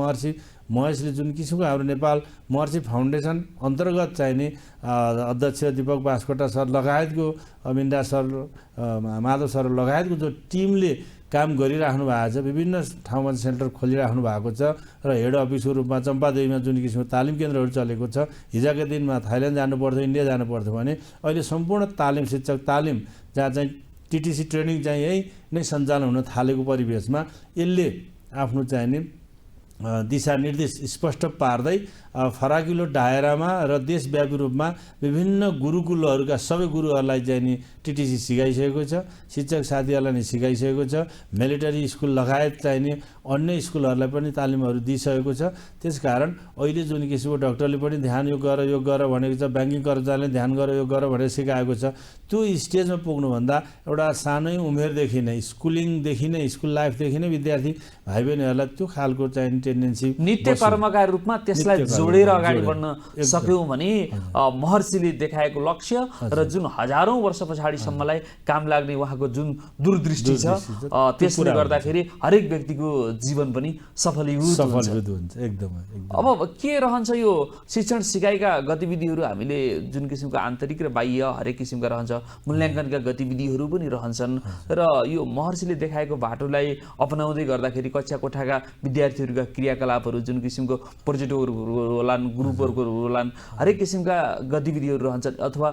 महेशले जुन किसिमको हाम्रो नेपाल महर्षि फाउन्डेसन अन्तर्गत चाहिने अध्यक्ष दीपक बास्कोटा सर लगायतको अमिन्दा सर माधव सर लगायतको जो टिमले काम गरिराख्नु भएको छ, विभिन्न ठाउँमा सेन्टर खोलिराख्नु भएको छ र हेड अफिसको रूपमा चम्पादेवीमा जुन किसिमको तालिम केन्द्रहरू चलेको छ। हिजोका दिनमा थाइल्यान्ड जानुपर्थ्यो, इन्डिया जानुपर्थ्यो भने अहिले सम्पूर्ण तालिम शिक्षक तालिम जहाँ चाहिँ टिटिसी ट्रेनिङ चाहिँ यही नै सञ्चालन हुन थालेको परिवेशमा यसले आफ्नो चाहिने दिशानिर्देश स्पष्ट पार्दै फराकिलो दायरामा र देशव्यापी रूपमा विभिन्न गुरुकुलहरूका सबै गुरुहरूलाई चाहिँ नि टिटिसी सिकाइसकेको छ, शिक्षक साथीहरूलाई नि सिकाइसकेको छ, मिलिटरी स्कुल लगायत चाहिने अन्य स्कुलहरूलाई पनि तालिमहरू दिइसकेको छ। त्यसकारण अहिले जुन किसिमको डाक्टरले पनि ध्यान यो गर भनेको छ, ब्याङ्किङ कर्मचारीले ध्यान गर यो गर भनेर सिकाएको छ। त्यो स्टेजमा पुग्नुभन्दा एउटा सानै उमेरदेखि नै स्कुलिङदेखि नै स्कुल लाइफदेखि नै विद्यार्थी भाइ बहिनीहरूलाई त्यो खालको चाहिँ टेन्डेन्सी नित्य कर्मका रूपमा त्यसलाई जोडेर अगाडि बढ्न सक्यौँ भने महर्षिले देखाएको लक्ष्य र जुन हजारौँ वर्ष पछाडिसम्मलाई काम लाग्ने उहाँको जुन दूरदृष्टि छ त्यसले गर्दाखेरि हरेक व्यक्तिको जीवन पनि सफलीभूत हुन्छ। एकदमै अब के रहन्छ यो शिक्षण सिकाइका गतिविधिहरू? हामीले जुन किसिमको आन्तरिक र बाह्य हरेक किसिमका रहन्छ, मूल्याङ्कनका गतिविधिहरू पनि रहन्छन् र यो महर्षिले देखाएको बाटोलाई अपनाउँदै गर्दाखेरि कक्षा कोठाका विद्यार्थीहरूका क्रियाकलापहरू जुन किसिमको प्रोजेक्टहरू होलान्, ग्रुपहरूको होलान्, हरेक किसिमका गतिविधिहरू रहन्छन् अथवा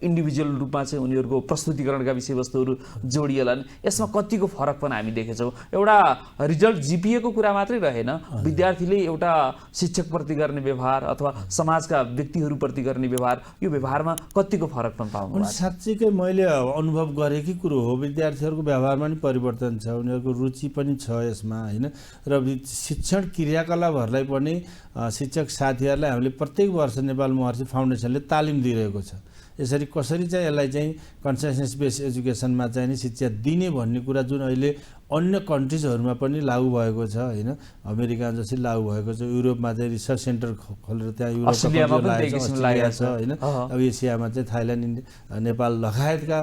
इन्डिभिजुअल रूपमा चाहिँ उनीहरूको प्रस्तुतिकरणका विषयवस्तुहरू जोडिएलान्। यसमा कतिको फरक पनि हामी देखेछौँ। एउटा रिजल्ट जिपिएको कुरा मात्रै रहेन, विद्यार्थीले एउटा शिक्षकप्रति गर्ने व्यवहार अथवा समाजका व्यक्तिहरूप्रति गर्ने व्यवहार, यो व्यवहारमा कतिको फरक पनि पाउनु? साँच्चीकै मैले अनुभव गरेकै कुरो हो, विद्यार्थीहरूको व्यवहारमा पनि परिवर्तन छ, उनीहरूको रुचि पनि छ यसमा होइन। र शिक्षण क्रियाकलापहरूलाई पनि शिक्षक साथीहरूलाई हामीले प्रत्येक वर्ष नेपाल महर्षि फाउन्डेसनले तालिम दिइरहेको छ। यसरी कसरी चाहिँ यसलाई चाहिँ कन्सेन्सस बेस्ड एजुकेसनमा चाहिँ नि शिक्षा दिने भन्ने कुरा जुन अहिले अन्य कन्ट्रिजहरूमा पनि लागू भएको छ होइन। अमेरिका जसरी लागू भएको छ, युरोपमा चाहिँ रिसर्च सेन्टर खोलेर त्यहाँ युरोपमा लागेको छ होइन। अब एसियामा चाहिँ थाइल्यान्ड, नेपाल लगायतका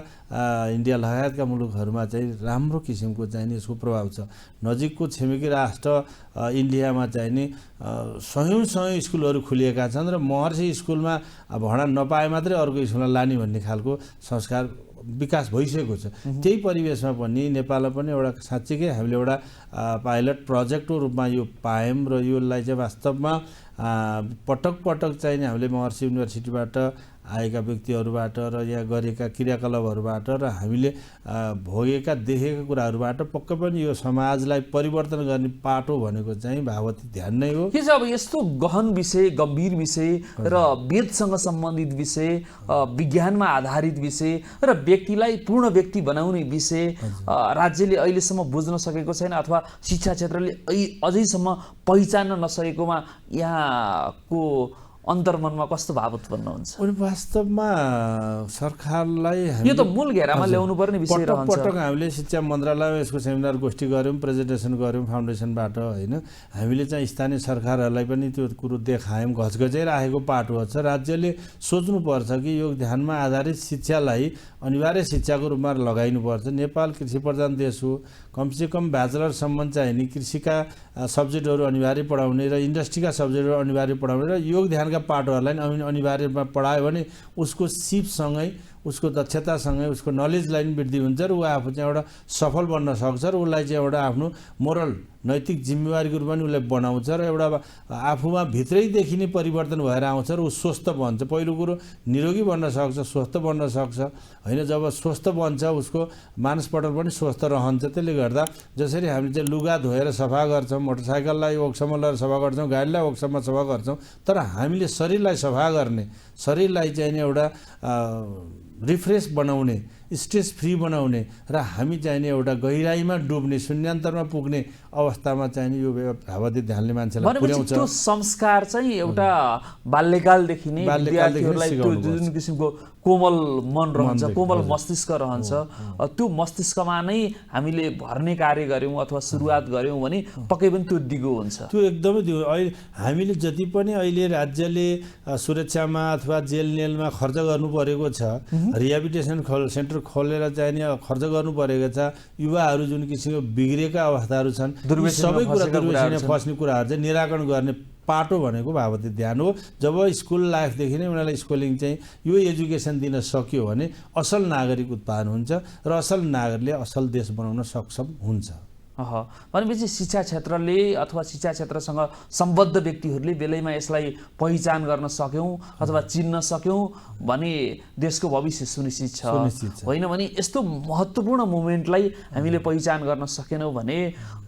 इन्डिया लगायतका मुलुकहरूमा चाहिँ राम्रो किसिमको चाहिँ नि यसको प्रभाव छ। नजिकको छिमेकी राष्ट्र इन्डियामा चाहिँ नि सयौँ स्कुलहरू खुलिएका छन् र महर्षि स्कुलमा भर्ना नपाए मात्रै अर्को स्कुलमा लाने भन्ने खालको संस्कार विकास भइसकेको छ। त्यही परिवेशमा पनि नेपालमा पनि एउटा साँच्चीकै हामीले एउटा पाइलट प्रोजेक्टको रूपमा यो पायौँ र यसलाई चाहिँ वास्तवमा पटक पटक चाहिँ हामीले महर्षि युनिभर्सिटीबाट आएका व्यक्तिहरूबाट र यहाँ गरेका क्रियाकलापहरूबाट र हामीले भोगेका देखेका कुराहरूबाट पक्कै पनि यो समाजलाई परिवर्तन गर्ने पाटो भनेको चाहिँ भागवती ध्यान नै हो। के चाहिँ अब यस्तो गहन विषय, गम्भीर विषय र वेदसँग सम्बन्धित विषय, विज्ञानमा आधारित विषय र व्यक्तिलाई पूर्ण व्यक्ति बनाउने विषय राज्यले अहिलेसम्म बुझ्न सकेको छैन अथवा शिक्षा क्षेत्रले अझैसम्म पहिचान्न नसकेकोमा यहाँको अन्तर्मनमा कस्तो भाव उत्पन्न हुन्छ? वास्तवमा सरकारलाई यो त मूल घेरामा ल्याउनु पर्ने विषय रहन्छ। पटक हामीले शिक्षा मन्त्रालयमा यसको सेमिनार गोष्ठी गऱ्यौँ, प्रेजेन्टेसन गऱ्यौँ फाउन्डेसनबाट होइन। हामीले चाहिँ स्थानीय सरकारहरूलाई पनि त्यो कुरो देखायौँ, घचघचाइराखेको पाटो छ। राज्यले सोच्नुपर्छ कि यो ध्यानमा आधारित शिक्षालाई अनिवार्य शिक्षाको रूपमा लगाइनुपर्छ। नेपाल कृषि प्रधान देश हो, कमसेकम ब्याचलरसम्म चाहिँ नि कृषिका सब्जेक्टहरू अनिवार्य पढाउने र इन्डस्ट्रीका सब्जेक्टहरू अनिवार्य पढाउने र योग ध्यानका पाठहरूलाई अनिवार्य पढायो भने उसको सिपसँगै, उसको दक्षतासँगै, उसको नलेजलाई पनि वृद्धि हुन्छ र ऊ आफू चाहिँ एउटा सफल बन्न सक्छ र उसलाई चाहिँ एउटा आफ्नो मोरल नैतिक जिम्मेवारीको रूपमा पनि उसलाई बनाउँछ र एउटा आफूमा भित्रैदेखि नै परिवर्तन भएर आउँछ र ऊ स्वस्थ बन्छ। पहिलो कुरो निरोगी बन्न सक्छ, स्वस्थ बन्न सक्छ होइन। जब स्वस्थ बन्छ उसको मानसपटल पनि स्वस्थ रहन्छ। त्यसले गर्दा जसरी हामीले चाहिँ लुगा धोएर सफा गर्छौँ, मोटरसाइकललाई वर्कसम्म लगाएर सफा गर्छौँ, गाडीलाई वर्कसम्म सफा गर्छौँ, तर हामीले शरीरलाई सफा गर्ने, शरीरलाई चाहिँ नि एउटा रिफ्रेस बनाउने, स्ट्रेस फ्री बनाउने र हामी चाहिने एउटा गहिराइमा डुब्ने, शून्यान्तरमा पुग्ने अवस्थामा चाहिने यो भागवती ध्यानले मान्छेलाई पुर्याउँछ। त्यो संस्कार चाहिँ एउटा बाल्यकालदेखि नै विद्यार्थीहरूलाई त्यो जुन किसिमको कोमल मन रहन्छ, मनदेखि, कोमल हजुर। मस्तिष्क रहन्छ, त्यो मस्तिष्कमा नै हामीले भर्ने कार्य गऱ्यौँ अथवा सुरुवात गऱ्यौँ भने पक्कै पनि त्यो दिगो हुन्छ। त्यो एकदमै त्यो अहिले हामीले जति पनि अहिले राज्यले सुरक्षामा अथवा जेल नेलमा खर्च गर्नु परेको छ, रिहेबिलिटेसन सेन्टर खोलेर चाहिँ नि खर्च गर्नु परेको छ, युवाहरू जुन किसिमको बिग्रेका अवस्थाहरू छन्, यी दुर्व्यसनमा सबै कुरा फँसेका दुर्व्यसनमा कुराहरू फस्ने कुराहरू चाहिँ निराकरण गर्ने पाटो भनेको भावती ध्यान हो। जब स्कुल लाइफदेखि नै उनीहरूलाई स्कुलिङ चाहिँ यो एजुकेसन दिन सक्यो भने असल नागरिक उत्पादन हुन्छ र असल नागरिकले असल देश बनाउन सक्षम हुन्छ। भनेपछि शिक्षा क्षेत्रले अथवा शिक्षा क्षेत्रसँग सम्बद्ध व्यक्तिहरूले बेलैमा यसलाई पहिचान गर्न सक्यौँ अथवा चिन्न सक्यौँ भने देशको भविष्य सुनिश्चित छ। होइन भने यस्तो महत्त्वपूर्ण मोमेन्टलाई हामीले पहिचान गर्न सकेनौँ भने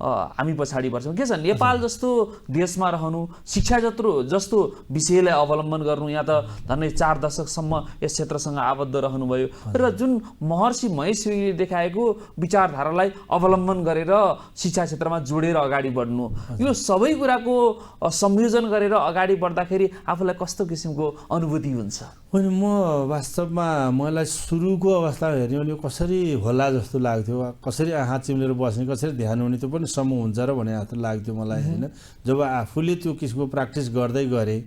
हामी पछाडि बढ्छौँ। के छ, नेपाल जस्तो देशमा रहनु, शिक्षा जस्तो विषयलाई अवलम्बन गर्नु, यहाँ त झन्डै 4 दशकसम्म यस क्षेत्रसँग आबद्ध रहनुभयो र जुन महर्षि महेश योगीले देखाएको विचारधारालाई अवलम्बन गरेर शिक्षा क्षेत्रमा जोडेर अगाडि बढ्नु, यो सबै कुराको संयोजन गरेर अगाडि बढ्दाखेरि आफूलाई कस्तो किसिमको अनुभूति हुन्छ? होइन, म वास्तवमा मलाई सुरुको अवस्था हेर्ने भने कसरी होला जस्तो लाग्थ्यो, कसरी आँखा चिम्लेर बस्ने, कसरी ध्यान हुने त्यो पनि समूह हुन्छ र भने जस्तो लाग्थ्यो मलाई। होइन, जब आफूले त्यो किसिमको प्र्याक्टिस गर्दै गरेँ,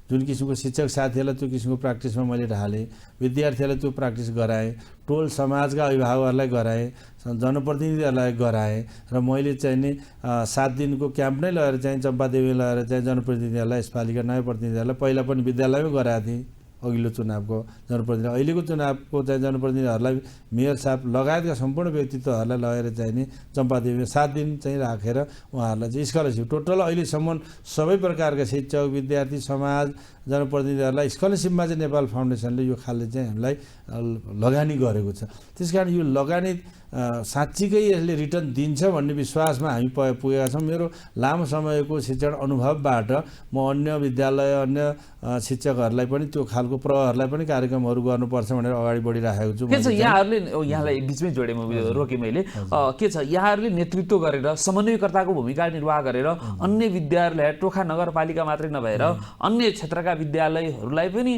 जुन किसिमको शिक्षक साथीहरूलाई त्यो किसिमको प्र्याक्टिसमा मैले ढालेँ, विद्यार्थीहरूलाई त्यो प्र्याक्टिस गराएँ, टोल समाजका अभिभावकहरूलाई गराएँ, जनप्रतिनिधिहरूलाई गराएँ र मैले चाहिँ नि 7 दिनको क्याम्प नै लगेर चाहिँ चम्पादेवी लगेर चाहिँ जनप्रतिनिधिहरूलाई, यसपालिका नयाँ प्रतिनिधिहरूलाई पहिला पनि विद्यालयमै गराएको थिएँ। अघिल्लो चुनावको जनप्रतिनिधि, अहिलेको चुनावको चाहिँ जनप्रतिनिधिहरूलाई, मेयर साहब लगायतका सम्पूर्ण व्यक्तित्वहरूलाई लगेर चाहिँ नि चम्पादेवीमा 7 दिन चाहिँ राखेर उहाँहरूलाई चाहिँ स्कलरसिप टोटल अहिलेसम्म सबै प्रकारका शिक्षक, विद्यार्थी, समाज, जनप्रतिनिधिहरूलाई स्कलरसिपमा चाहिँ नेपाल फाउन्डेसनले यो खालले चाहिँ हामीलाई लगानी गरेको छ। त्यसकारण यो लगानी साँच्चीकै यसले रिटर्न दिन्छ भन्ने विश्वासमा हामी पुगेका छौँ। मेरो लामो समयको शिक्षण अनुभवबाट म अन्य विद्यालय, अन्य शिक्षकहरूलाई पनि त्यो खालको प्रहरलाई पनि कार्यक्रमहरू गर्नुपर्छ भनेर अगाडि बढिराखेको छु। के छ, यहाँलाई बिचमै जोडेँ, रोकेँ मैले। के छ, यहाँहरूले नेतृत्व गरेर समन्वयकर्ताको भूमिका निर्वाह गरेर अन्य विद्यालय, टोखा नगरपालिका मात्रै नभएर अन्य क्षेत्रका विद्यालयहरूलाई पनि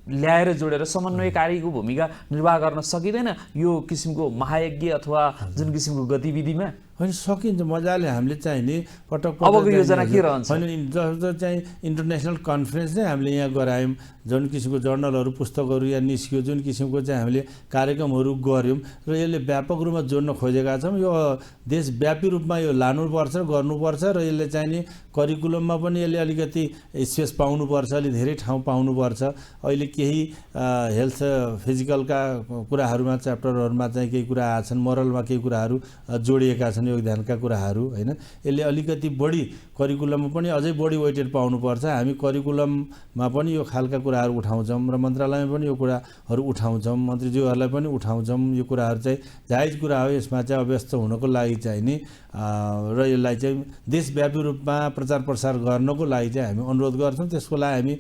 ल्याएर जोडेर समन्वयकारीको भूमिका निर्वाह गर्न सकिँदैन यो किसिमको महायज्ञ अथवा जुन किसिमको गतिविधिमा? होइन, सकिन्छ मजाले। हामीले चाहिँ नि पटक अबको योजना के रहन्छ? होइन, जस्तो चाहिँ इन्टरनेसनल कन्फरेन्स नै हामीले यहाँ गरायौँ, जुन किसिमको जर्नलहरू, पुस्तकहरू यहाँ निस्कियो, जुन किसिमको चाहिँ हामीले कार्यक्रमहरू गऱ्यौँ र यसले व्यापक रूपमा जोड्न खोजेका छौँ। यो देशव्यापी रूपमा यो लानुपर्छ, गर्नुपर्छ र यसले चाहिँ नि करिकुलममा पनि यसले अलिकति स्पेस पाउनुपर्छ, अलिक धेरै ठाउँ पाउनुपर्छ। अहिले केही हेल्थ फिजिकलका कुराहरूमा, च्याप्टरहरूमा चाहिँ केही कुरा आछन्, मोरलमा केही कुराहरू जोडिएका छन्, योगदानका कुराहरू। होइन, यसले अलिकति बढी करिकुलममा पनि अझै बढी वेटेड पाउनुपर्छ। हामी करिकुलममा पनि यो खालका कुराहरू उठाउँछौँ र मन्त्रालयमा पनि यो कुराहरू उठाउँछौँ, मन्त्रीज्यूहरूलाई पनि उठाउँछौँ। यो कुराहरू चाहिँ जायज कुरा हो, यसमा चाहिँ अभ्यस्त हुनको लागि चाहिँ नि र यसलाई चाहिँ देशव्यापी रूपमा प्रचार प्रसार गर्नको लागि चाहिँ हामी अनुरोध गर्छौँ। त्यसको लागि हामी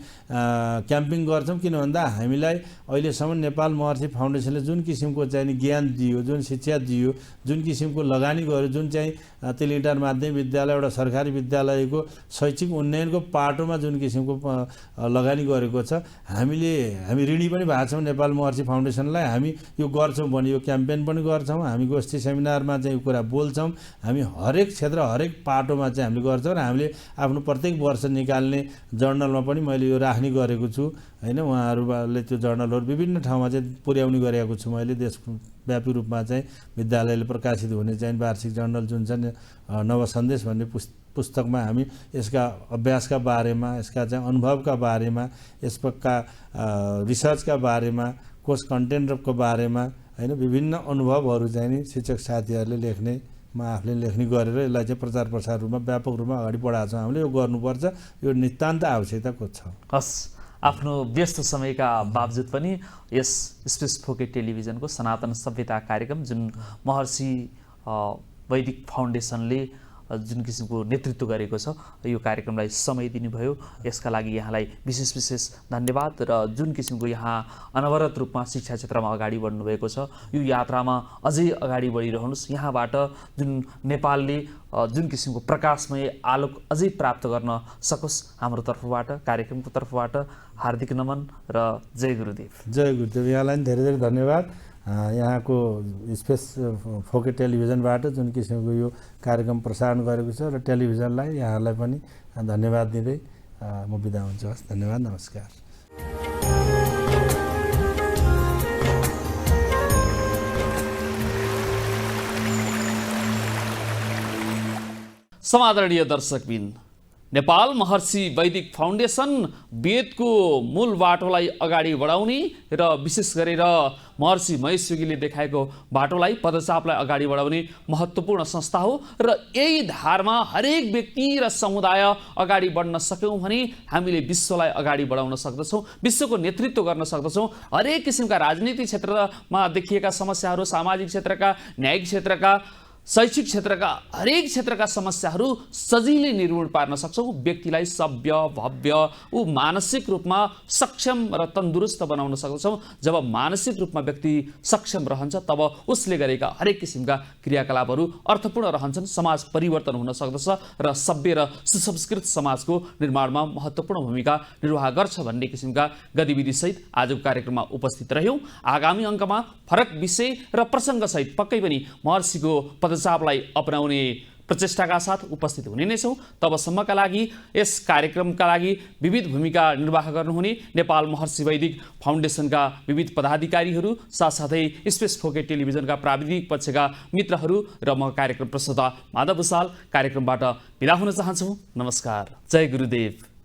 क्याम्पिङ गर्छौँ। किन भन्दा हामीलाई अहिलेसम्म नेपाल महर्षि फाउन्डेसनले जुन किसिमको चाहिँ नि ज्ञान दियो, जुन शिक्षा दियो, जुन किसिमको लगानी गर्यो, जुन चाहिँ तेलिटार माध्यमिक विद्यालय एउटा सरकारी विद्यालयको शैक्षिक उन्नयनको पाटोमा जुन किसिमको लगानी गरेको छ, हामी ऋणी पनि भएको छौँ नेपाल महर्षि फाउन्डेसनलाई। हामी यो गर्छौँ भने यो क्याम्पेन पनि गर्छौँ, हामी गोष्ठी सेमिनारमा चाहिँ यो कुरा बोल्छौँ, हामी हरेक क्षेत्र, हरेक पाटोमा चाहिँ हामीले गर्छौँ र हामीले आफ्नो प्रत्येक वर्ष निकाल्ने जर्नलमा पनि मैले यो राख्ने गरेको छु। होइन, उहाँहरूले त्यो जर्नलहरू विभिन्न ठाउँमा चाहिँ पुर्याउने गरेको छु मैले। देशव्यापी रूपमा चाहिँ विद्यालयले प्रकाशित हुने चाहिँ वार्षिक जर्नल जुन छ नव सन्देश भन्ने पुस्तकमा हामी यसका अभ्यासका बारेमा, यसका चाहिँ अनुभवका बारेमा, यसका रिसर्चका बारेमा, कोर्स कन्टेन्टको बारेमा, होइन, विभिन्न अनुभवहरू चाहिँ नि शिक्षक साथीहरूले लेख्ने, म आफूले लेख्ने गरेर यसलाई चाहिँ प्रचार प्रसार रूपमा व्यापक रूपमा अगाडि बढाएको छ। हामीले यो गर्नुपर्छ, यो नितान्त आवश्यकताको छ। हस्, आफ्नो व्यस्त समयका बावजुद पनि यस स्पेस फोकेट टेलिभिजनको सनातन सभ्यता कार्यक्रम जुन महर्षि वैदिक फाउन्डेसनले जुन किसिमको नेतृत्व गरेको छ, यो कार्यक्रमलाई समय दिनुभयो, यसका लागि यहाँलाई विशेष विशेष धन्यवाद। र जुन किसिमको यहाँ अनवरत रूपमा शिक्षा क्षेत्रमा अगाडि बढ्नुभएको छ, यो यात्रामा अझै अगाडि बढिरहनुहोस्। यहाँबाट जुन नेपालले जुन किसिमको प्रकाशमय आलोक अझै प्राप्त गर्न सकोस्, हाम्रो तर्फबाट, कार्यक्रमको तर्फबाट हार्दिक नमन र जय गुरुदेव। जय गुरुदेव। यहाँलाई पनि धेरै धेरै धन्यवाद। यहाँको स्पेस फोके टेलिभिजनबाट जुन किसिमको यो कार्यक्रम प्रसारण गरेको छ र टेलिभिजनलाई यहाँलाई पनि धन्यवाद दिँदै म बिदा हुन्छु। हस्, धन्यवाद, नमस्कार। समादरणीय दर्शकबिन, नेपाल महर्षि वैदिक फाउन्डेसन वेदको मूल बाटोलाई अगाडि बढाउने र विशेष गरेर महर्षि महेश योगीले देखाएको बाटोलाई, पदचापलाई अगाडि बढाउने महत्त्वपूर्ण संस्था हो र यही धारमा हरेक व्यक्ति र समुदाय अगाडि बढ्न सक्यौँ भने हामीले विश्वलाई अगाडि बढाउन सक्दछौँ, विश्वको नेतृत्व गर्न सक्दछौँ। हरेक किसिमका राजनीतिक क्षेत्रमा देखिएका समस्याहरू, सामाजिक क्षेत्रका, न्यायिक क्षेत्रका, शैक्षिक क्षेत्रका, हरेक क्षेत्रका समस्याहरू सजिलै निर्मूल पार्न सक्छौँ। व्यक्तिलाई सभ्य, भव्य, ऊ मानसिक रूपमा सक्षम र तन्दुरुस्त बनाउन सक्दछौँ। जब मानसिक रूपमा व्यक्ति सक्षम रहन्छ तब उसले गरेका हरेक किसिमका क्रियाकलापहरू अर्थपूर्ण रहन्छन्, समाज परिवर्तन हुन सक्दछ र सभ्य र सुसंस्कृत समाजको निर्माणमा महत्त्वपूर्ण भूमिका निर्वाह गर्छ भन्ने किसिमका गतिविधिसहित आजको कार्यक्रममा उपस्थित रह्यौँ। आगामी अङ्कमा फरक विषय र प्रसङ्गसहित पक्कै पनि महर्षिको पदचापलाई अपनाउने प्रचेष्टाका साथ उपस्थित हुने नै छौँ। तबसम्मका लागि यस कार्यक्रमका लागि विविध भूमिका निर्वाह गर्नुहुने नेपाल महर्षि वैदिक फाउन्डेसनका विविध पदाधिकारीहरू, साथसाथै स्पेस फोके टेलिभिजनका प्राविधिक पक्षका मित्रहरू र म कार्यक्रम प्रस्तोता माधव भुसाल कार्यक्रमबाट बिदा हुन चाहन्छु। नमस्कार, जय गुरुदेव।